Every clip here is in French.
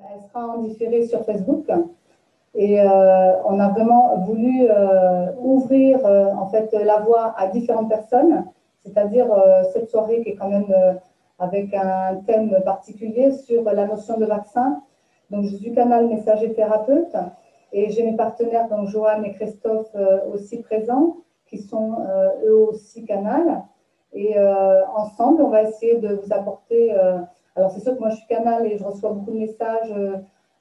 Elle sera en différé sur Facebook et on a vraiment voulu ouvrir en fait la voie à différentes personnes, c'est-à-dire cette soirée qui est quand même avec un thème particulier sur la notion de vaccin. Donc je suis canal messager thérapeute et j'ai mes partenaires, donc Joanne et Christophe aussi présents, qui sont eux aussi canal. Et ensemble, on va essayer de vous apporter. Alors, c'est sûr que moi, je suis canal et je reçois beaucoup de messages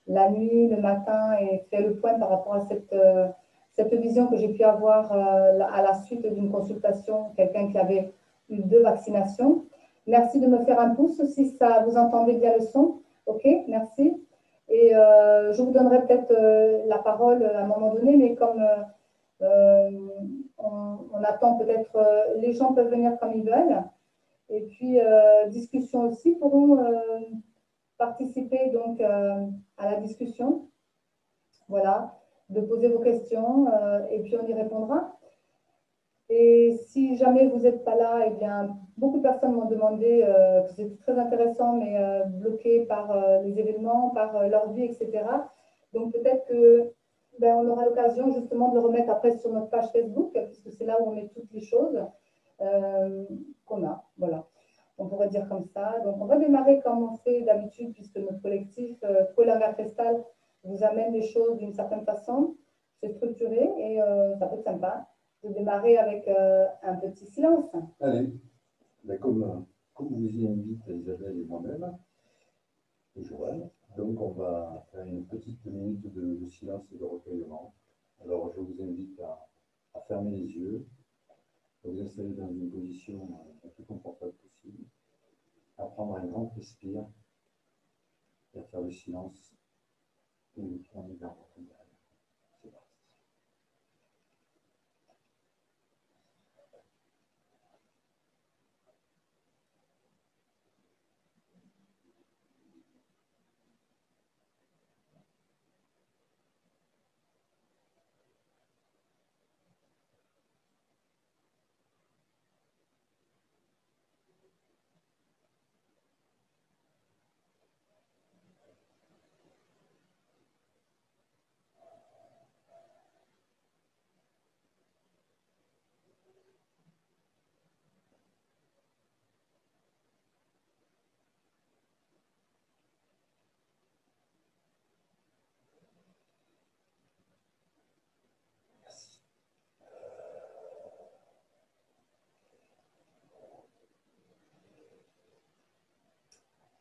la nuit, le matin, et faire le point par rapport à cette vision que j'ai pu avoir à la suite d'une consultation, quelqu'un qui avait eu 2 vaccinations. Merci de me faire un pouce si ça vous entendez bien le son. OK, merci. Et je vous donnerai peut-être la parole à un moment donné, mais comme on attend peut-être, les gens peuvent venir comme ils veulent. Et puis, discussion aussi pourront participer donc à la discussion. Voilà, de poser vos questions et puis on y répondra. Et si jamais vous n'êtes pas là, eh bien, beaucoup de personnes m'ont demandé que c'était très intéressant, mais bloqué par les événements, par leur vie, etc. Donc peut-être que on aura l'occasion justement de le remettre après sur notre page Facebook, puisque c'est là où on met toutes les choses qu'on a. Voilà, on pourrait dire comme ça. Donc on va démarrer comme on fait d'habitude, puisque notre collectif Colin Cristal vous amène les choses d'une certaine façon. C'est structuré et ça peut être sympa de démarrer avec un petit silence. Allez, comme vous y invite Isabelle et moi-même, et Joanne, donc on va faire une petite minute de silence et de recueillement. Alors je vous invite à fermer les yeux, à vous installer dans une position la plus confortable possible, à prendre un grand respire et à faire le silence et vous tourner vers votre intérieur. C'est parti.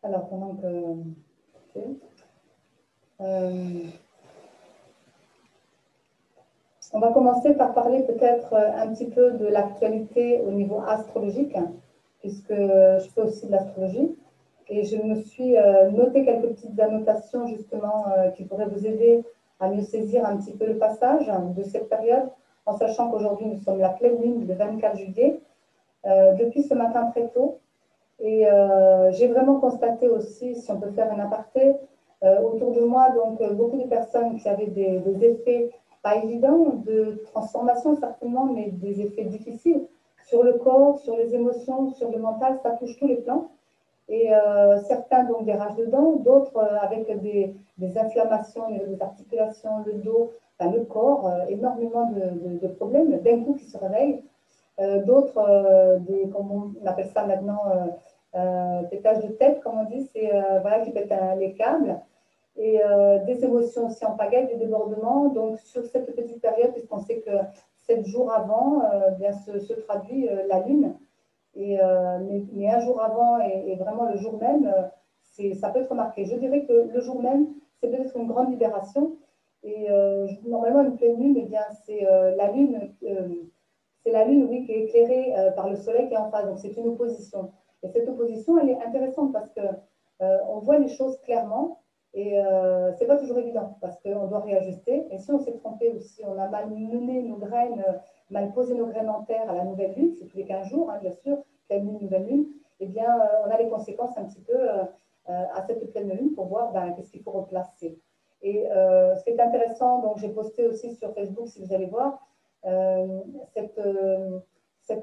Alors, pendant que... on va commencer par parler peut-être un petit peu de l'actualité au niveau astrologique, puisque je fais aussi de l'astrologie. Et je me suis noté quelques petites annotations justement qui pourraient vous aider à mieux saisir un petit peu le passage de cette période, en sachant qu'aujourd'hui nous sommes la pleine lune le 24 juillet, depuis ce matin très tôt. Et j'ai vraiment constaté aussi, si on peut faire un aparté, autour de moi, donc beaucoup de personnes qui avaient des effets pas évidents, de transformation certainement, mais des effets difficiles sur le corps, sur les émotions, sur le mental, ça touche tous les plans. Et certains donc des rages de dents, d'autres avec des inflammations au niveau des articulations, le dos, enfin, le corps, énormément de problèmes d'un coup qui se réveillent. D'autres, comme on appelle ça maintenant, pétage de tête, comme on dit, c'est voilà, qui pètent les câbles. Et des émotions aussi en pagaille, des débordements. Donc, sur cette petite période, puisqu'on sait que 7 jours avant, bien se traduit la Lune. Et, mais un jour avant et vraiment le jour même, ça peut être remarqué. Je dirais que le jour même, c'est peut-être une grande libération. Et normalement, une pleine lune, eh bien, c'est la lune. C'est la Lune, oui, qui est éclairée par le Soleil qui est en face. Donc, c'est une opposition. Et cette opposition, elle est intéressante parce qu'on voit les choses clairement et ce n'est pas toujours évident parce qu'on doit réajuster. Et si on s'est trompé ou si on a mal mené nos graines, mal posé nos graines en terre à la nouvelle Lune, c'est tous les 15 jours, hein, bien sûr, pleine Lune, nouvelle Lune, eh bien, on a les conséquences un petit peu à cette pleine Lune pour voir qu'est-ce qu'il faut replacer. Et ce qui est intéressant, donc j'ai posté aussi sur Facebook, si vous allez voir,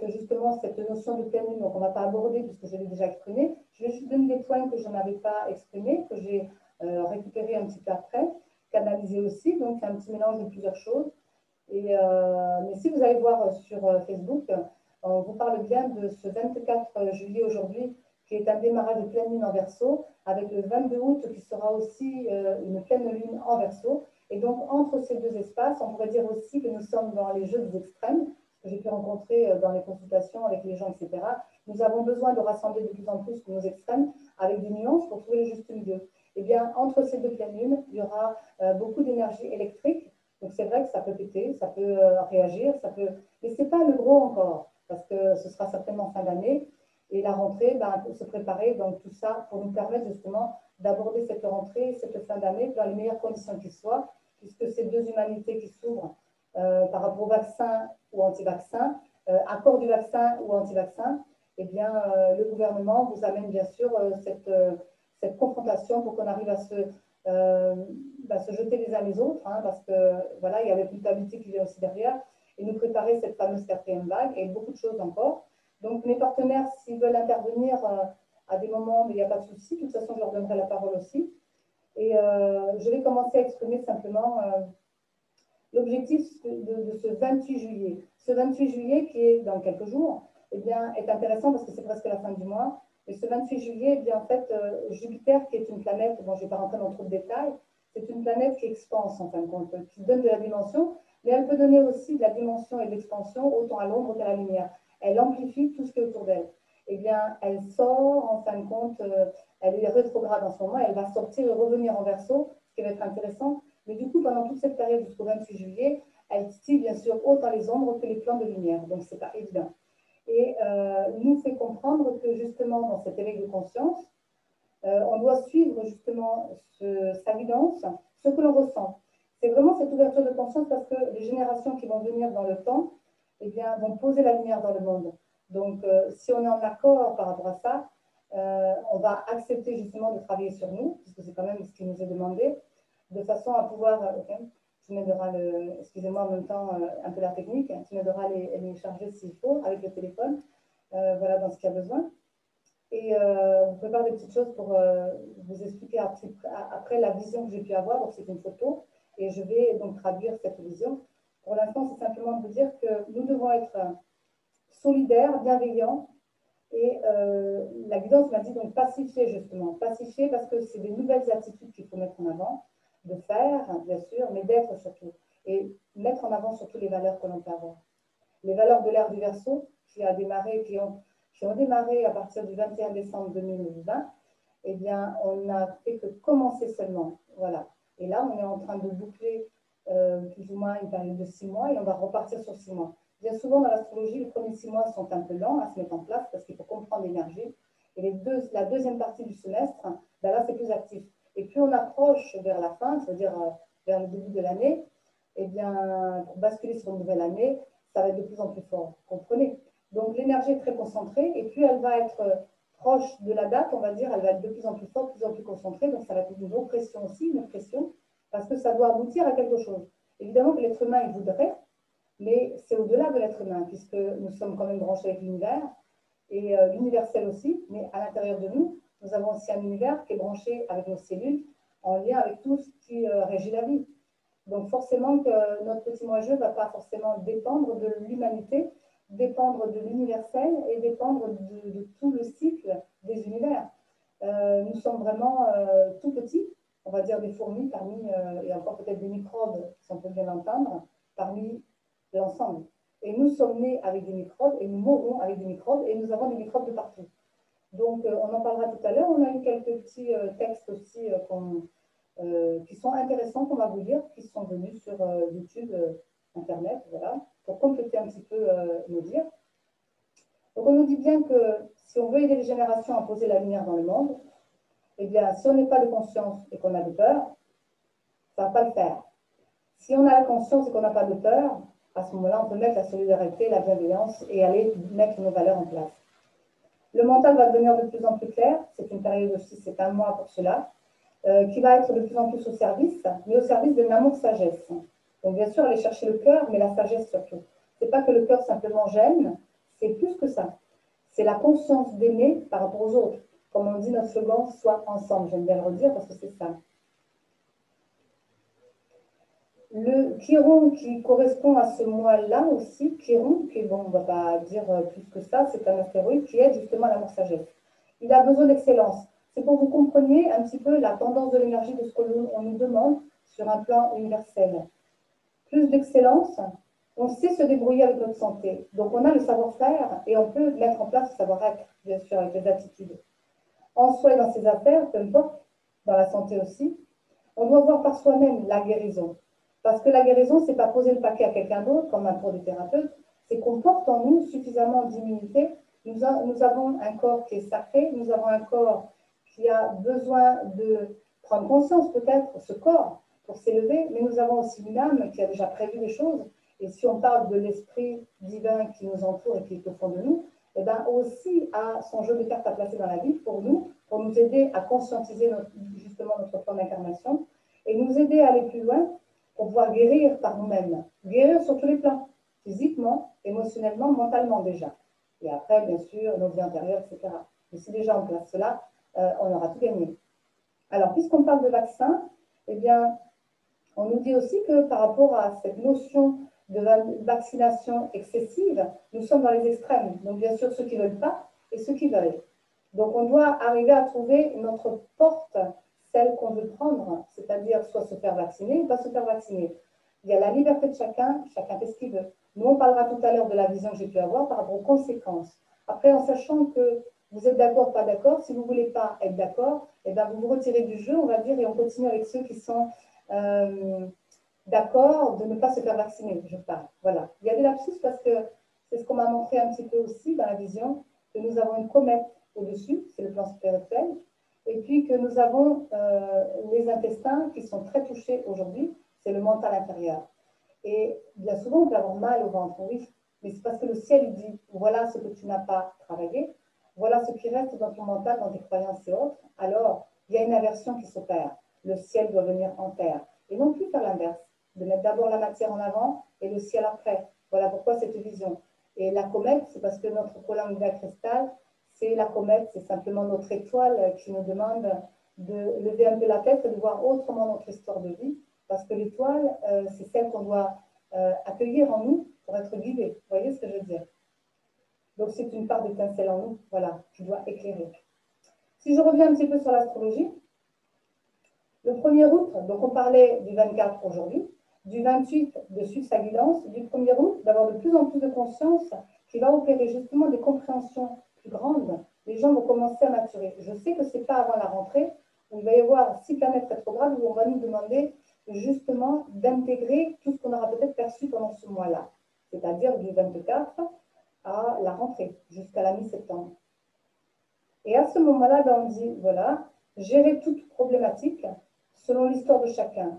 justement cette notion de pleine lune, donc on ne va pas aborder puisque je l'ai déjà exprimé. Je vais juste donner des points que je n'avais pas exprimés, que j'ai récupérer un petit peu après, canaliser aussi, donc un petit mélange de plusieurs choses. Mais si vous allez voir sur Facebook, on vous parle bien de ce 24 juillet aujourd'hui, qui est un démarrage de pleine lune en Verseau, avec le 22 août qui sera aussi une pleine lune en Verseau. Et donc, entre ces deux espaces, on pourrait dire aussi que nous sommes dans les jeux des extrêmes, que j'ai pu rencontrer dans les consultations avec les gens, etc. Nous avons besoin de rassembler de plus en plus nos extrêmes avec des nuances pour trouver le juste milieu. Eh bien, entre ces deux pleines lunes, il y aura beaucoup d'énergie électrique. Donc, c'est vrai que ça peut péter, ça peut réagir, ça peut... Mais ce n'est pas le gros encore, parce que ce sera certainement fin d'année. Et la rentrée, pour se préparer, donc tout ça, pour nous permettre justement d'aborder cette rentrée, cette fin d'année dans les meilleures conditions qui soient, puisque ces deux humanités qui s'ouvrent par rapport au vaccin ou anti-vaccin, accord du vaccin ou anti-vaccin, eh bien, le gouvernement vous amène bien sûr cette confrontation pour qu'on arrive à se jeter les uns les autres, hein, parce que voilà, il y a la culpabilité qui vient aussi derrière, et nous préparer cette fameuse quatrième vague et beaucoup de choses encore. Donc, mes partenaires, s'ils veulent intervenir à des moments, il n'y a pas de souci. De toute façon, je leur donnerai la parole aussi. Et je vais commencer à exprimer simplement l'objectif de ce 28 juillet. Ce 28 juillet, qui est dans quelques jours, eh bien, est intéressant parce que c'est presque la fin du mois. Et ce 28 juillet, eh bien, en fait, Jupiter, qui est une planète, bon, je ne vais pas rentrer dans trop de détails, c'est une planète qui expanse, en fin de compte, qui donne de la dimension, mais elle peut donner aussi de la dimension et de l'expansion autant à l'ombre qu'à la lumière. Elle amplifie tout ce qui est autour d'elle. Eh bien, elle sort, en fin de compte, elle est rétrograde en ce moment, elle va sortir et revenir en Verseau, ce qui va être intéressant. Mais du coup, pendant toute cette période jusqu'au 28 juillet, elle titille bien sûr autant les ombres que les plans de lumière. Donc, ce n'est pas évident. Et nous fait comprendre que justement, dans cet éveil de conscience, on doit suivre justement sa guidance, ce que l'on ressent. C'est vraiment cette ouverture de conscience parce que les générations qui vont venir dans le temps, eh bien, vont poser la lumière dans le monde. Donc, si on est en accord par rapport à ça, on va accepter justement de travailler sur nous, puisque c'est quand même ce qui nous est demandé, de façon à pouvoir, tu m'aideras excusez-moi en même temps un peu la technique, tu m'aideras à les charger s'il faut avec le téléphone, voilà dans ce qu'il y a besoin. Et on prépare des petites choses pour vous expliquer après la vision que j'ai pu avoir, donc c'est une photo, et je vais donc traduire cette vision. Pour l'instant, c'est simplement de vous dire que nous devons être solidaires, bienveillants, et la guidance m'a dit donc pacifier justement, pacifier parce que c'est des nouvelles attitudes qu'il faut mettre en avant, de faire, bien sûr, mais d'être surtout. Et mettre en avant surtout les valeurs que l'on peut avoir. Les valeurs de l'ère du Verseau, qui ont démarré à partir du 21 décembre 2020, eh bien, on n'a fait que commencer seulement. Voilà. Et là, on est en train de boucler plus ou moins une période de 6 mois et on va repartir sur 6 mois. Bien souvent, dans l'astrologie, les premiers 6 mois sont un peu lents à se mettre en place parce qu'il faut comprendre l'énergie. Et la deuxième partie du semestre, ben là, c'est plus actif. Et plus on approche vers la fin, c'est-à-dire vers le début de l'année, eh bien, pour basculer sur une nouvelle année, ça va être de plus en plus fort. Vous comprenez? Donc, l'énergie est très concentrée et plus elle va être proche de la date, on va dire, elle va être de plus en plus forte, de plus en plus concentrée. Donc, ça va être une oppression aussi, une pression, parce que ça doit aboutir à quelque chose. Évidemment que l'être humain, il voudrait, mais c'est au-delà de l'être humain, puisque nous sommes quand même branchés avec l'univers et l'universel aussi, mais à l'intérieur de nous, nous avons aussi un univers qui est branché avec nos cellules en lien avec tout ce qui régit la vie. Donc forcément que notre petit moi-je ne va pas forcément dépendre de l'humanité, dépendre de l'universel et dépendre de tout le cycle des univers. Nous sommes vraiment tout petits, on va dire des fourmis parmi, et encore peut-être des microbes, si on peut bien l'entendre, parmi l'ensemble. Et nous sommes nés avec des microbes et nous mourrons avec des microbes et nous avons des microbes de partout. Donc on en parlera tout à l'heure. On a eu quelques petits textes aussi qui sont intéressants qu'on va vous lire, qui sont venus sur YouTube, Internet, voilà, pour compléter un petit peu nos dires. Donc on nous dit bien que si on veut aider les générations à poser la lumière dans le monde, eh bien, si on n'est pas de conscience et qu'on a de peur, ça ne va pas le faire. Si on a la conscience et qu'on n'a pas de peur, à ce moment-là, on peut mettre la solidarité, la bienveillance et aller mettre nos valeurs en place. Le mental va devenir de plus en plus clair, c'est une période aussi, c'est un mois pour cela, qui va être de plus en plus au service, mais au service d'un amour sagesse. Donc bien sûr, aller chercher le cœur, mais la sagesse surtout. Ce n'est pas que le cœur simplement gêne, c'est plus que ça. C'est la conscience d'aimer par rapport aux autres. comme on dit notre slogan, soit ensemble. J'aime bien le redire parce que c'est ça. Le Chiron qui correspond à ce mois-là aussi, Chiron, qui bon, on ne va pas dire plus que ça, c'est un astéroïde qui aide justement à l'amour sagesse. Il a besoin d'excellence. C'est pour que vous compreniez un petit peu la tendance de l'énergie de ce qu'on nous demande sur un plan universel. Plus d'excellence, on sait se débrouiller avec notre santé. Donc on a le savoir-faire et on peut mettre en place le savoir-être, bien sûr, avec les attitudes. En soi et dans ses affaires, peu importe, dans la santé aussi, on doit voir par soi-même la guérison. Parce que la guérison, ce n'est pas poser le paquet à quelqu'un d'autre, comme un pour du thérapeute, c'est qu'on porte en nous suffisamment d'immunité. Nous avons un corps qui est sacré, nous avons un corps qui a besoin de prendre conscience peut-être, ce corps, pour s'élever, mais nous avons aussi une âme qui a déjà prévu des choses. Et si on parle de l'esprit divin qui nous entoure et qui est au fond de nous, eh bien aussi a son jeu de cartes à placer dans la vie pour nous aider à conscientiser justement notre plan d'incarnation et nous aider à aller plus loin pour pouvoir guérir par nous-mêmes. Guérir sur tous les plans, physiquement, émotionnellement, mentalement déjà. Et après, bien sûr, nos vies intérieures, etc. Mais si déjà on place cela, on aura tout gagné. Alors, puisqu'on parle de vaccin, eh bien, on nous dit aussi que par rapport à cette notion de vaccination excessive, nous sommes dans les extrêmes. Donc, bien sûr, ceux qui ne veulent pas et ceux qui veulent. Donc, on doit arriver à trouver notre porte, celle qu'on veut prendre, c'est-à-dire soit se faire vacciner ou pas se faire vacciner. Il y a la liberté de chacun, chacun fait ce qu'il veut. Nous, on parlera tout à l'heure de la vision que j'ai pu avoir par rapport aux conséquences. Après, en sachant que vous êtes d'accord, pas d'accord, si vous ne voulez pas être d'accord, eh bien, vous vous retirez du jeu, on va dire, et on continue avec ceux qui sont d'accord de ne pas se faire vacciner, je parle. Voilà. Il y a des lapsus parce que c'est ce qu'on m'a montré un petit peu aussi dans la vision, que nous avons une comète au-dessus, c'est le plan spirituel, et puis que nous avons les intestins qui sont très touchés aujourd'hui, c'est le mental intérieur. Et bien souvent, on peut avoir mal au ventre, oui, mais c'est parce que le ciel dit, voilà ce que tu n'as pas travaillé, voilà ce qui reste dans ton mental, dans tes croyances et autres, alors il y a une aversion qui s'opère. Le ciel doit venir en terre. Et non plus faire l'inverse, de mettre d'abord la matière en avant et le ciel après. Voilà pourquoi cette vision. Et la comète, c'est parce que notre colonne d'un cristal, c'est la comète, c'est simplement notre étoile qui nous demande de lever un peu la tête et de voir autrement notre histoire de vie, parce que l'étoile, c'est celle qu'on doit accueillir en nous pour être guidé. Vous voyez ce que je veux dire? Donc c'est une part d'étincelle en nous, voilà, qui doit éclairer. Si je reviens un petit peu sur l'astrologie, le 1er août, donc on parlait du 24 aujourd'hui, du 28 de suivre sa guidance, du 1er août d'avoir de plus en plus de conscience qui va opérer justement des compréhensions plus grandes. Les gens vont commencer à maturer. Je sais que ce n'est pas avant la rentrée où il va y avoir 6 planètes rétrogrades où on va nous demander justement d'intégrer tout ce qu'on aura peut-être perçu pendant ce mois-là, c'est-à-dire du 24 à la rentrée, jusqu'à la mi-septembre. Et à ce moment-là, ben, on dit, voilà, gérer toute problématique selon l'histoire de chacun.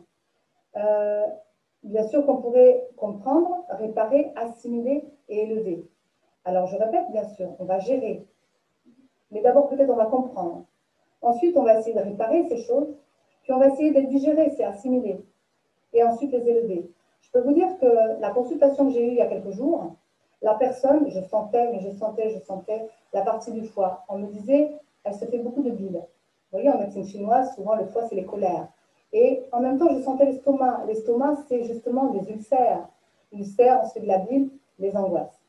Bien sûr qu'on pourrait comprendre, réparer, assimiler et élever. Alors, je répète, bien sûr, on va gérer. Mais d'abord, peut-être, on va comprendre. Ensuite, on va essayer de réparer ces choses. Puis, on va essayer de les digérer, c'est assimiler. Et ensuite, les élever. Je peux vous dire que la consultation que j'ai eue il y a quelques jours, la personne, je sentais la partie du foie. On me disait, elle se fait beaucoup de bile. Vous voyez, en médecine chinoise, souvent, le foie, c'est les colères. Et en même temps, je sentais l'estomac. L'estomac, c'est justement des ulcères. Ulcères, on se fait de la bile, les angoisses.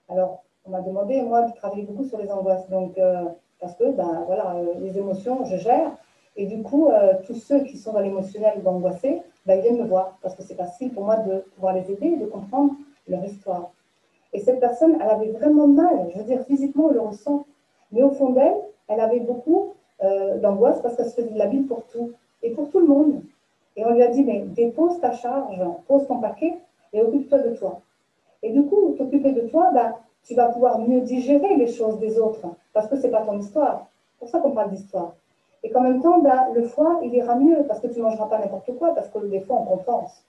Alors, on m'a demandé, moi, de travailler beaucoup sur les angoisses. Donc, parce que, ben, voilà, les émotions, je gère. Et du coup, tous ceux qui sont dans l'émotionnel ou angoissés, ben, ils viennent me voir. Parce que c'est facile pour moi de pouvoir les aider et de comprendre leur histoire. Et cette personne, elle avait vraiment mal. Je veux dire, physiquement, on le ressent. Mais au fond d'elle, elle avait beaucoup d'angoisse parce qu'elle se faisait de la bile pour tout. Et pour tout le monde. Et on lui a dit, mais dépose ta charge, pose ton paquet et occupe-toi de toi. Et du coup, t'occuper de toi, ben, tu vas pouvoir mieux digérer les choses des autres, parce que ce n'est pas ton histoire. C'est pour ça qu'on parle d'histoire. Et qu'en même temps, ben, le foie, il ira mieux, parce que tu ne mangeras pas n'importe quoi, parce que des fois, on compense.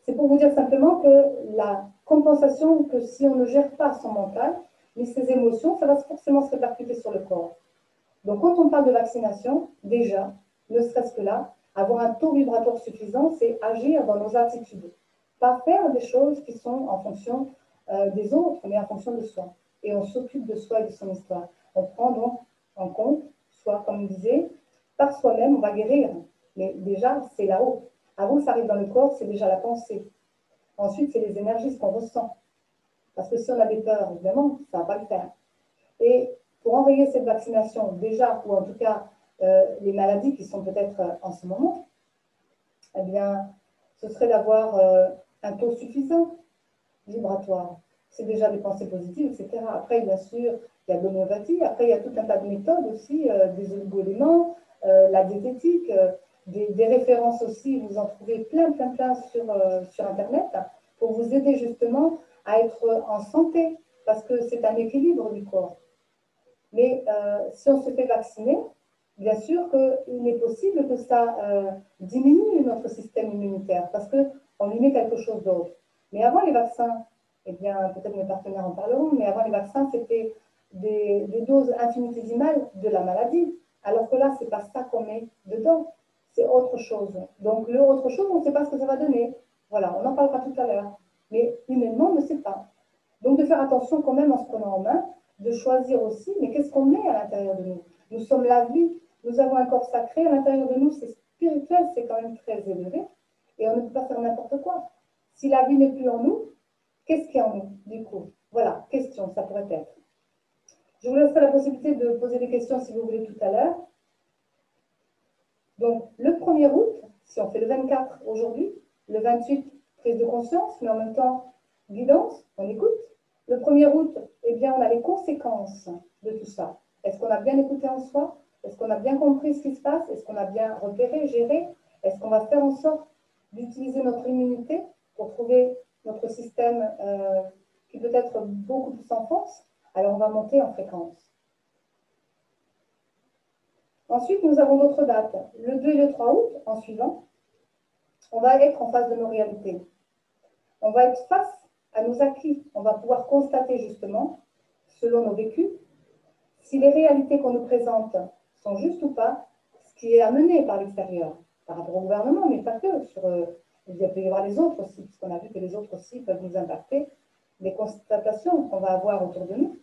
C'est pour vous dire simplement que la compensation, que si on ne gère pas son mental, ni ses émotions, ça va forcément se répercuter sur le corps. Donc, quand on parle de vaccination, déjà, ne serait-ce que là, avoir un taux vibratoire suffisant, c'est agir dans nos attitudes. Pas faire des choses qui sont en fonction des autres, mais en fonction de soi. Et on s'occupe de soi et de son histoire. On prend donc en compte, soit, comme je disais, par soi-même, on va guérir. Mais déjà, c'est là-haut. Avant que ça arrive dans le corps, c'est déjà la pensée. Ensuite, c'est les énergies, ce qu'on ressent. Parce que si on a des peurs, évidemment, ça ne va pas le faire. Et pour enrayer cette vaccination, déjà, ou en tout cas les maladies qui sont peut-être en ce moment, eh bien, ce serait d'avoir un taux suffisant vibratoire. C'est déjà des pensées positives, etc. Après, bien sûr, il y a de l'homéopathie. Après, il y a tout un tas de méthodes aussi, des oligo-éléments, la diététique, des références aussi. Vous en trouvez plein sur Internet pour vous aider justement à être en santé, parce que c'est un équilibre du corps. Mais si on se fait vacciner, bien sûr qu'il est possible que ça diminue notre système immunitaire parce qu'on lui met quelque chose d'autre. Mais avant les vaccins, eh bien, peut-être mes partenaires en parleront, mais avant les vaccins, c'était des doses infinitésimales de la maladie. Alors que là, ce n'est pas ça qu'on met dedans, c'est autre chose. Donc, le autre chose, on ne sait pas ce que ça va donner. Voilà, on en parlera tout à l'heure. Mais humainement, on ne sait pas. Donc, de faire attention quand même en se prenant en main, de choisir aussi, mais qu'est-ce qu'on met à l'intérieur de nous? Nous sommes la vie, nous avons un corps sacré, à l'intérieur de nous, c'est spirituel, c'est quand même très élevé, et on ne peut pas faire n'importe quoi. Si la vie n'est plus en nous, qu'est-ce qui est en nous, du coup? Voilà, question, ça pourrait être. Je vous laisserai la possibilité de poser des questions si vous voulez tout à l'heure. Donc, le 1er août, si on fait le 24 aujourd'hui, le 28, prise de conscience, mais en même temps, guidance, on écoute. Le 1er août, eh bien, on a les conséquences de tout ça. Est-ce qu'on a bien écouté en soi? Est-ce qu'on a bien compris ce qui se passe? Est-ce qu'on a bien repéré, géré? Est-ce qu'on va faire en sorte d'utiliser notre immunité pour trouver notre système qui peut être beaucoup plus en force? Alors, on va monter en fréquence. Ensuite, nous avons d'autres dates. Le 2 et le 3 août, en suivant, on va être en face de nos réalités. On va être face à nos acquis. On va pouvoir constater justement, selon nos vécus, si les réalités qu'on nous présente sont justes ou pas, ce qui est amené par l'extérieur, par rapport au gouvernement, mais pas que. Il peut y avoir les autres aussi, puisqu'on a vu que les autres aussi peuvent nous impacter. Les constatations qu'on va avoir autour de nous,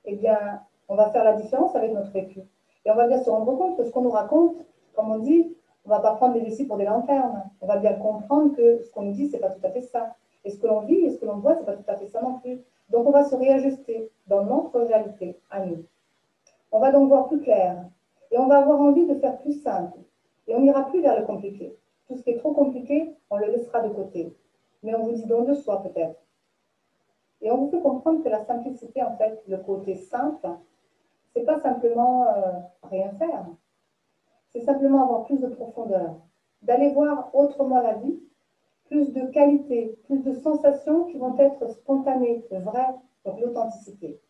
eh bien, on va faire la différence avec notre vécu. Et on va bien se rendre compte que ce qu'on nous raconte, comme on dit, on ne va pas prendre les vessies pour des lanternes. On va bien comprendre que ce qu'on nous dit, ce n'est pas tout à fait ça. Et ce que l'on vit et ce que l'on voit, ce n'est pas tout à fait ça non plus. Donc, on va se réajuster dans notre réalité, à nous. On va donc voir plus clair. Et on va avoir envie de faire plus simple. Et on n'ira plus vers le compliqué. Tout ce qui est trop compliqué, on le laissera de côté. Mais on vous dit don de soi, peut-être. Et on vous fait comprendre que la simplicité, en fait, le côté simple, c'est pas simplement rien faire. C'est simplement avoir plus de profondeur, d'aller voir autrement la vie, plus de qualité, plus de sensations qui vont être spontanées, vraies, donc l'authenticité.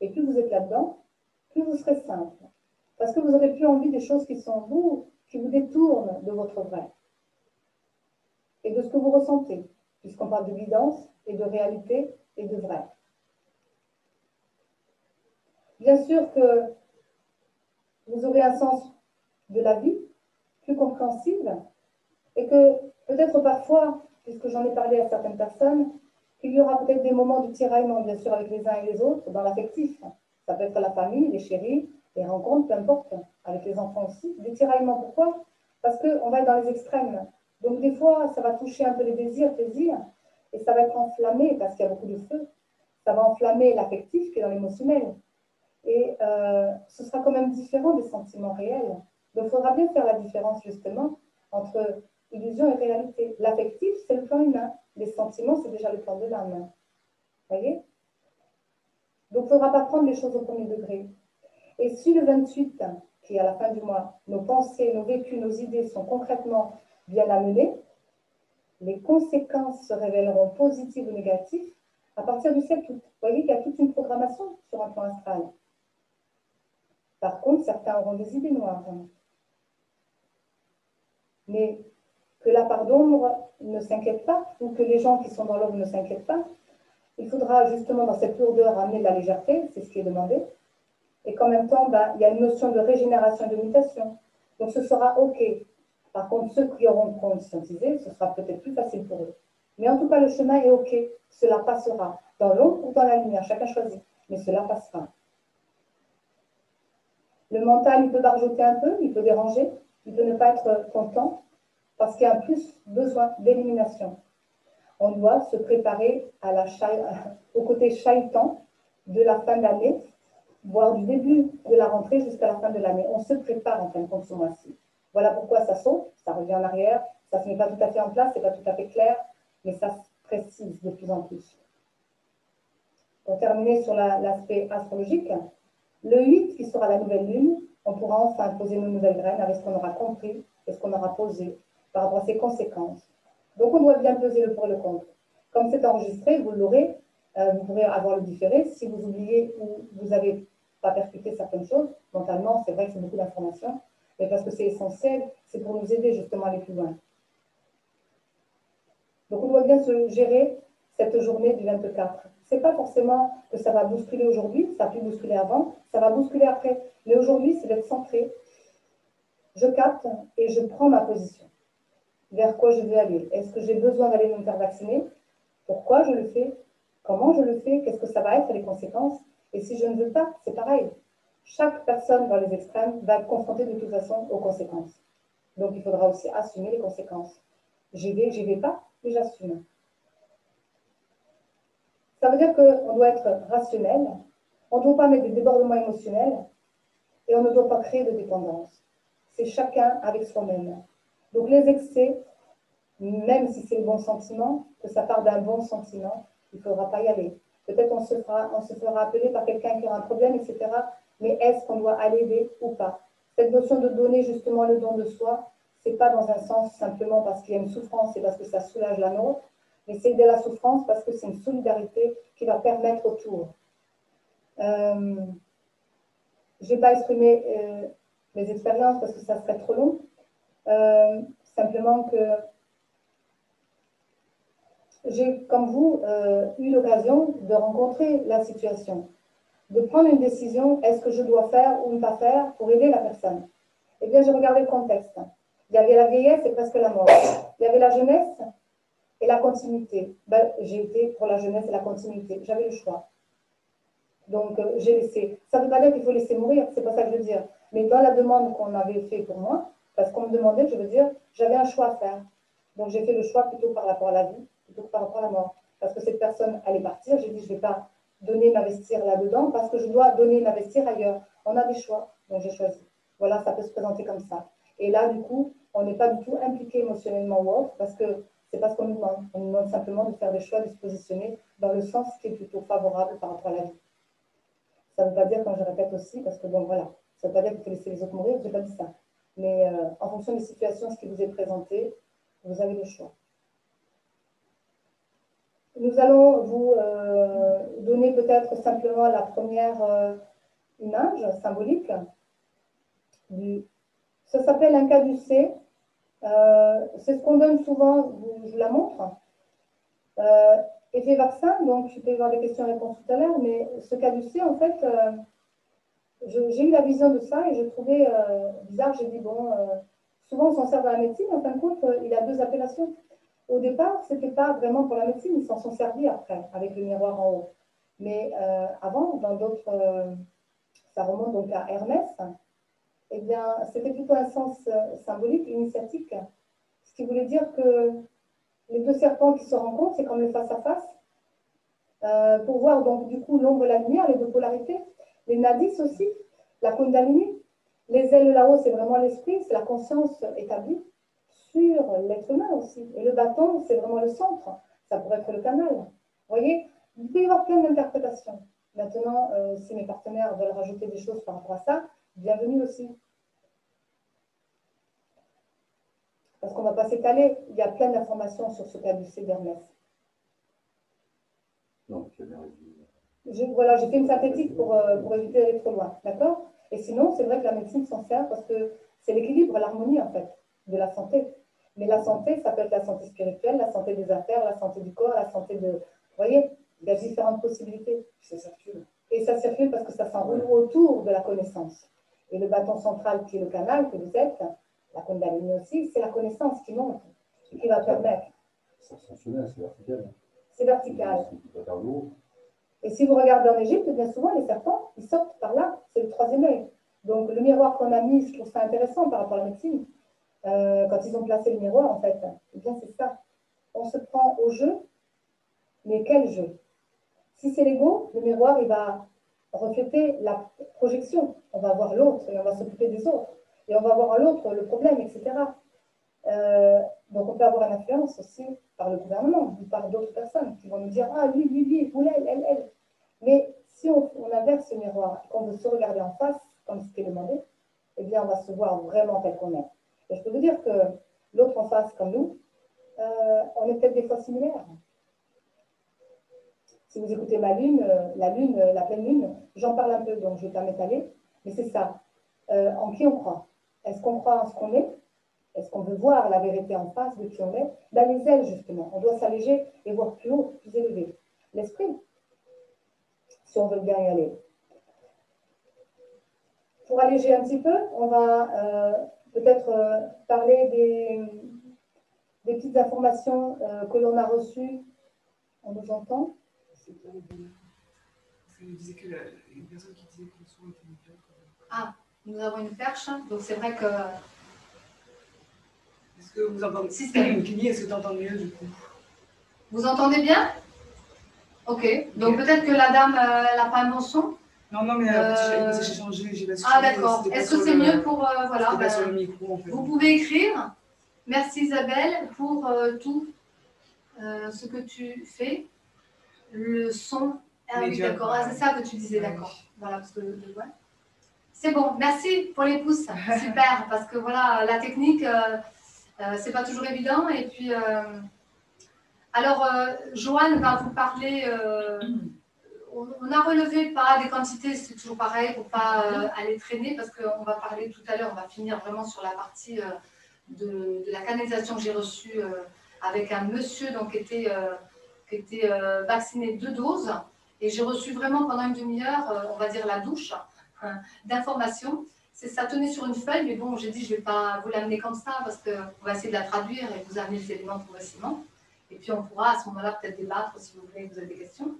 Et plus vous êtes là-dedans, plus vous serez simple. Parce que vous n'aurez plus envie des choses qui sont vous, qui vous détournent de votre vrai. Et de ce que vous ressentez, puisqu'on parle de guidance et de réalité et de vrai. Bien sûr que vous aurez un sens de la vie plus compréhensible et que peut-être parfois, puisque j'en ai parlé à certaines personnes, qu'il y aura peut-être des moments de tiraillement, bien sûr, avec les uns et les autres, dans l'affectif. Ça peut être la famille, les chéris, les rencontres, peu importe, avec les enfants aussi. Des tiraillements, pourquoi? Parce qu'on va être dans les extrêmes. Donc des fois, ça va toucher un peu les désirs, plaisirs, et ça va être enflammé parce qu'il y a beaucoup de feu. Ça va enflammer l'affectif qui est dans l'émotionnel. Et ce sera quand même différent des sentiments réels. Donc il faudra bien faire la différence justement entre illusion et réalité. L'affectif, c'est le plan humain. Les sentiments, c'est déjà le plan de l'âme. Vous voyez? Donc il ne faudra pas prendre les choses au premier degré. Et si le 28, qui est à la fin du mois, nos pensées, nos vécus, nos idées sont concrètement bien amenées, les conséquences se révéleront positives ou négatives à partir du 7 août. Vous voyez qu'il y a toute une programmation sur un plan astral. Par contre, certains auront des idées noires. Mais que la part d'ombre ne s'inquiète pas, ou que les gens qui sont dans l'ombre ne s'inquiètent pas. Il faudra justement dans cette lourdeur amener de la légèreté, c'est ce qui est demandé. Et qu'en même temps, il y a une notion de régénération et de mutation. Donc ce sera OK. Par contre, ceux qui auront conscientisé, ce sera peut-être plus facile pour eux. Mais en tout cas, le chemin est OK. Cela passera. Dans l'ombre ou dans la lumière, chacun choisit. Mais cela passera. Le mental, il peut barjoter un peu, il peut déranger, il peut ne pas être content, parce qu'il y a un plus besoin d'élimination. On doit se préparer au côté chahutant de la fin d'année, voire du début de la rentrée jusqu'à la fin de l'année. On se prépare en fin de compte ce mois-ci. Voilà pourquoi ça saute, ça revient en arrière, ça ne se met pas tout à fait en place, ce n'est pas tout à fait clair, mais ça se précise de plus en plus. Pour terminer sur l'aspect astrologique, le 8 qui sera la nouvelle lune, on pourra enfin poser nos nouvelles graines avec ce qu'on aura compris et ce qu'on aura posé par rapport à ses conséquences. Donc on doit bien peser le pour et le contre. Comme c'est enregistré, vous l'aurez, vous pourrez avoir le différé. Si vous oubliez ou vous n'avez pas percuté certaines choses, mentalement, c'est vrai que c'est beaucoup d'informations, mais parce que c'est essentiel, c'est pour nous aider justement à aller plus loin. Donc on doit bien se gérer cette journée du 24. Ce n'est pas forcément que ça va bousculer aujourd'hui, ça a pu bousculer avant, ça va bousculer après. Mais aujourd'hui, c'est d'être centré. Je capte et je prends ma position. Vers quoi je veux aller? Est-ce que j'ai besoin d'aller me faire vacciner? Pourquoi je le fais? Comment je le fais? Qu'est-ce que ça va être les conséquences? Et si je ne veux pas, c'est pareil. Chaque personne dans les extrêmes va être confrontée de toute façon aux conséquences. Donc il faudra aussi assumer les conséquences. J'y vais pas, mais j'assume. Ça veut dire qu'on doit être rationnel, on ne doit pas mettre des débordements émotionnels et on ne doit pas créer de dépendance. C'est chacun avec soi-même. Donc les excès, même si c'est le bon sentiment, que ça part d'un bon sentiment, il ne faudra pas y aller. Peut-être on se fera appeler par quelqu'un qui aura un problème, etc. Mais est-ce qu'on doit aller aider ou pas? Cette notion de donner justement le don de soi, ce n'est pas dans un sens simplement parce qu'il y a une souffrance et parce que ça soulage la nôtre, mais c'est de la souffrance parce que c'est une solidarité qui va permettre autour. Je ne vais pas exprimer mes expériences parce que ça serait trop long. Simplement que j'ai, comme vous, eu l'occasion de rencontrer la situation, de prendre une décision, est-ce que je dois faire ou ne pas faire pour aider la personne? Eh bien, j'ai regardé le contexte. Il y avait la vieillesse et presque la mort. Il y avait la jeunesse et la continuité. Ben, j'ai été pour la jeunesse et la continuité. J'avais le choix. Donc, j'ai laissé. Ça ne veut pas dire qu'il faut laisser mourir, c'est pas ça que je veux dire. Mais dans la demande qu'on avait fait pour moi, parce qu'on me demandait, je veux dire, j'avais un choix à faire. Donc, j'ai fait le choix plutôt par rapport à la vie, plutôt que par rapport à la mort. Parce que cette personne allait partir, j'ai dit, je ne vais pas donner, m'investir là-dedans, parce que je dois donner, m'investir ailleurs. On a des choix, donc j'ai choisi. Voilà, ça peut se présenter comme ça. Et là, du coup, on n'est pas du tout impliqué émotionnellement ou autre, parce que c'est pas ce qu'on nous demande. On nous demande simplement de faire des choix, de se positionner dans le sens qui est plutôt favorable par rapport à la vie. Ça ne veut pas dire, quand je répète aussi, parce que bon, voilà, ça ne veut pas dire qu'il faut laisser les autres mourir, je n'ai pas dit ça. Mais en fonction des situations, ce qui vous est présenté, vous avez le choix. Nous allons vous donner peut-être simplement la première image symbolique. Ça s'appelle un caducée. C'est ce qu'on donne souvent, je vous la montre. Effet vaccin, donc je peux y avoir des questions-réponses tout à l'heure, mais ce caducée, en fait, j'ai eu la vision de ça et je trouvais bizarre. J'ai dit, bon, souvent on s'en sert dans la médecine, en fin de compte, il a deux appellations. Au départ, ce n'était pas vraiment pour la médecine, ils s'en sont servis après, avec le miroir en haut. Mais avant, dans d'autres, ça remonte donc à Hermès, eh bien, c'était plutôt un sens symbolique, initiatique, ce qui voulait dire que les deux serpents qui se rencontrent, c'est comme le face-à-face, pour voir donc du coup l'ombre et la lumière, les deux polarités. Les nadis aussi, la kundalini, les ailes là-haut, c'est vraiment l'esprit, c'est la conscience établie sur l'être humain aussi. Et le bâton, c'est vraiment le centre, ça pourrait être le canal. Vous voyez, il peut y avoir plein d'interprétations. Maintenant, si mes partenaires veulent rajouter des choses par rapport à ça, bienvenue aussi. Parce qu'on ne va pas s'étaler, il y a plein d'informations sur ce caducée d'Hermès. Non, tu as bien résumé. Voilà, j'ai fait une synthétique pour éviter d'aller trop loin, d'accord? Et sinon, c'est vrai que la médecine s'en sert parce que c'est l'équilibre, l'harmonie, en fait, de la santé. Mais la santé, ça peut être la santé spirituelle, la santé des affaires, la santé du corps, la santé de... Vous voyez, il y a différentes possibilités. Ça circule. Et ça circule parce que ça s'enroule autour de la connaissance. Et le bâton central, qui est le canal que vous êtes, la Kundalini aussi, c'est la connaissance qui monte, qui va permettre. C'est ascensionnel, c'est vertical. C'est vertical. C'est pas l'eau. Et si vous regardez en Égypte, bien souvent, les serpents, ils sortent par là, c'est le troisième œil. Donc, le miroir qu'on a mis, je trouve ça intéressant par rapport à la médecine. Quand ils ont placé le miroir, en fait, eh bien, c'est ça. On se prend au jeu, mais quel jeu? Si c'est l'ego, le miroir, il va refléter la projection. On va voir l'autre et on va s'occuper des autres. Et on va voir à l'autre le problème, etc. Donc, on peut avoir une influence aussi par le gouvernement ou par d'autres personnes qui vont nous dire « Ah, lui, ou elle. » Mais si on inverse ce miroir et qu'on veut se regarder en face, comme c'était demandé, eh bien, on va se voir vraiment tel qu'on est. Et je peux vous dire que l'autre en face, comme nous, on est peut-être des fois similaires. Si vous écoutez ma lune, la pleine lune, j'en parle un peu, donc je ne vais pas m'étaler, mais c'est ça. En qui on croit? Est-ce qu'on croit en ce qu'on est? Est-ce qu'on veut voir la vérité en face de qui on est? Ben, les ailes, justement. On doit s'alléger et voir plus haut, plus élevé. L'esprit, si on veut bien y aller. Pour alléger un petit peu, on va peut-être parler des petites informations que l'on a reçues. On nous entend? Il disait que une personne qui disait que le son était médiocre. Ah, nous avons une perche, donc c'est vrai que. Est-ce que vous entendez? Si c'est une clinique, est-ce que tu entends mieux du coup? Vous entendez bien? Ok, donc peut-être que la dame n'a pas un bon son? Non, mais j'ai changé, j'ai basculé. Ah d'accord, est-ce que c'est mieux pour. Voilà, pas sur le micro en fait. Vous pouvez écrire. Merci Isabelle pour tout ce que tu fais. Le son. Ah oui, d'accord, c'est ça que tu disais, d'accord. Voilà, parce que ouais. C'est bon, merci pour les pouces, super, parce que voilà, la technique, c'est pas toujours évident. Et puis, alors, Joanne va vous parler, on a relevé pas des quantités, c'est toujours pareil, pour pas aller traîner, parce qu'on va parler tout à l'heure, on va finir vraiment sur la partie de la canalisation que j'ai reçue avec un monsieur donc, qui était vacciné 2 doses, et j'ai reçu vraiment pendant une demi-heure, on va dire la douche, d'informations. Ça tenait sur une feuille, mais bon, j'ai dit, je ne vais pas vous l'amener comme ça, parce qu'on va essayer de la traduire et vous amener les éléments progressivement. Et puis, on pourra à ce moment-là peut-être débattre si vous voulez, vous avez des questions.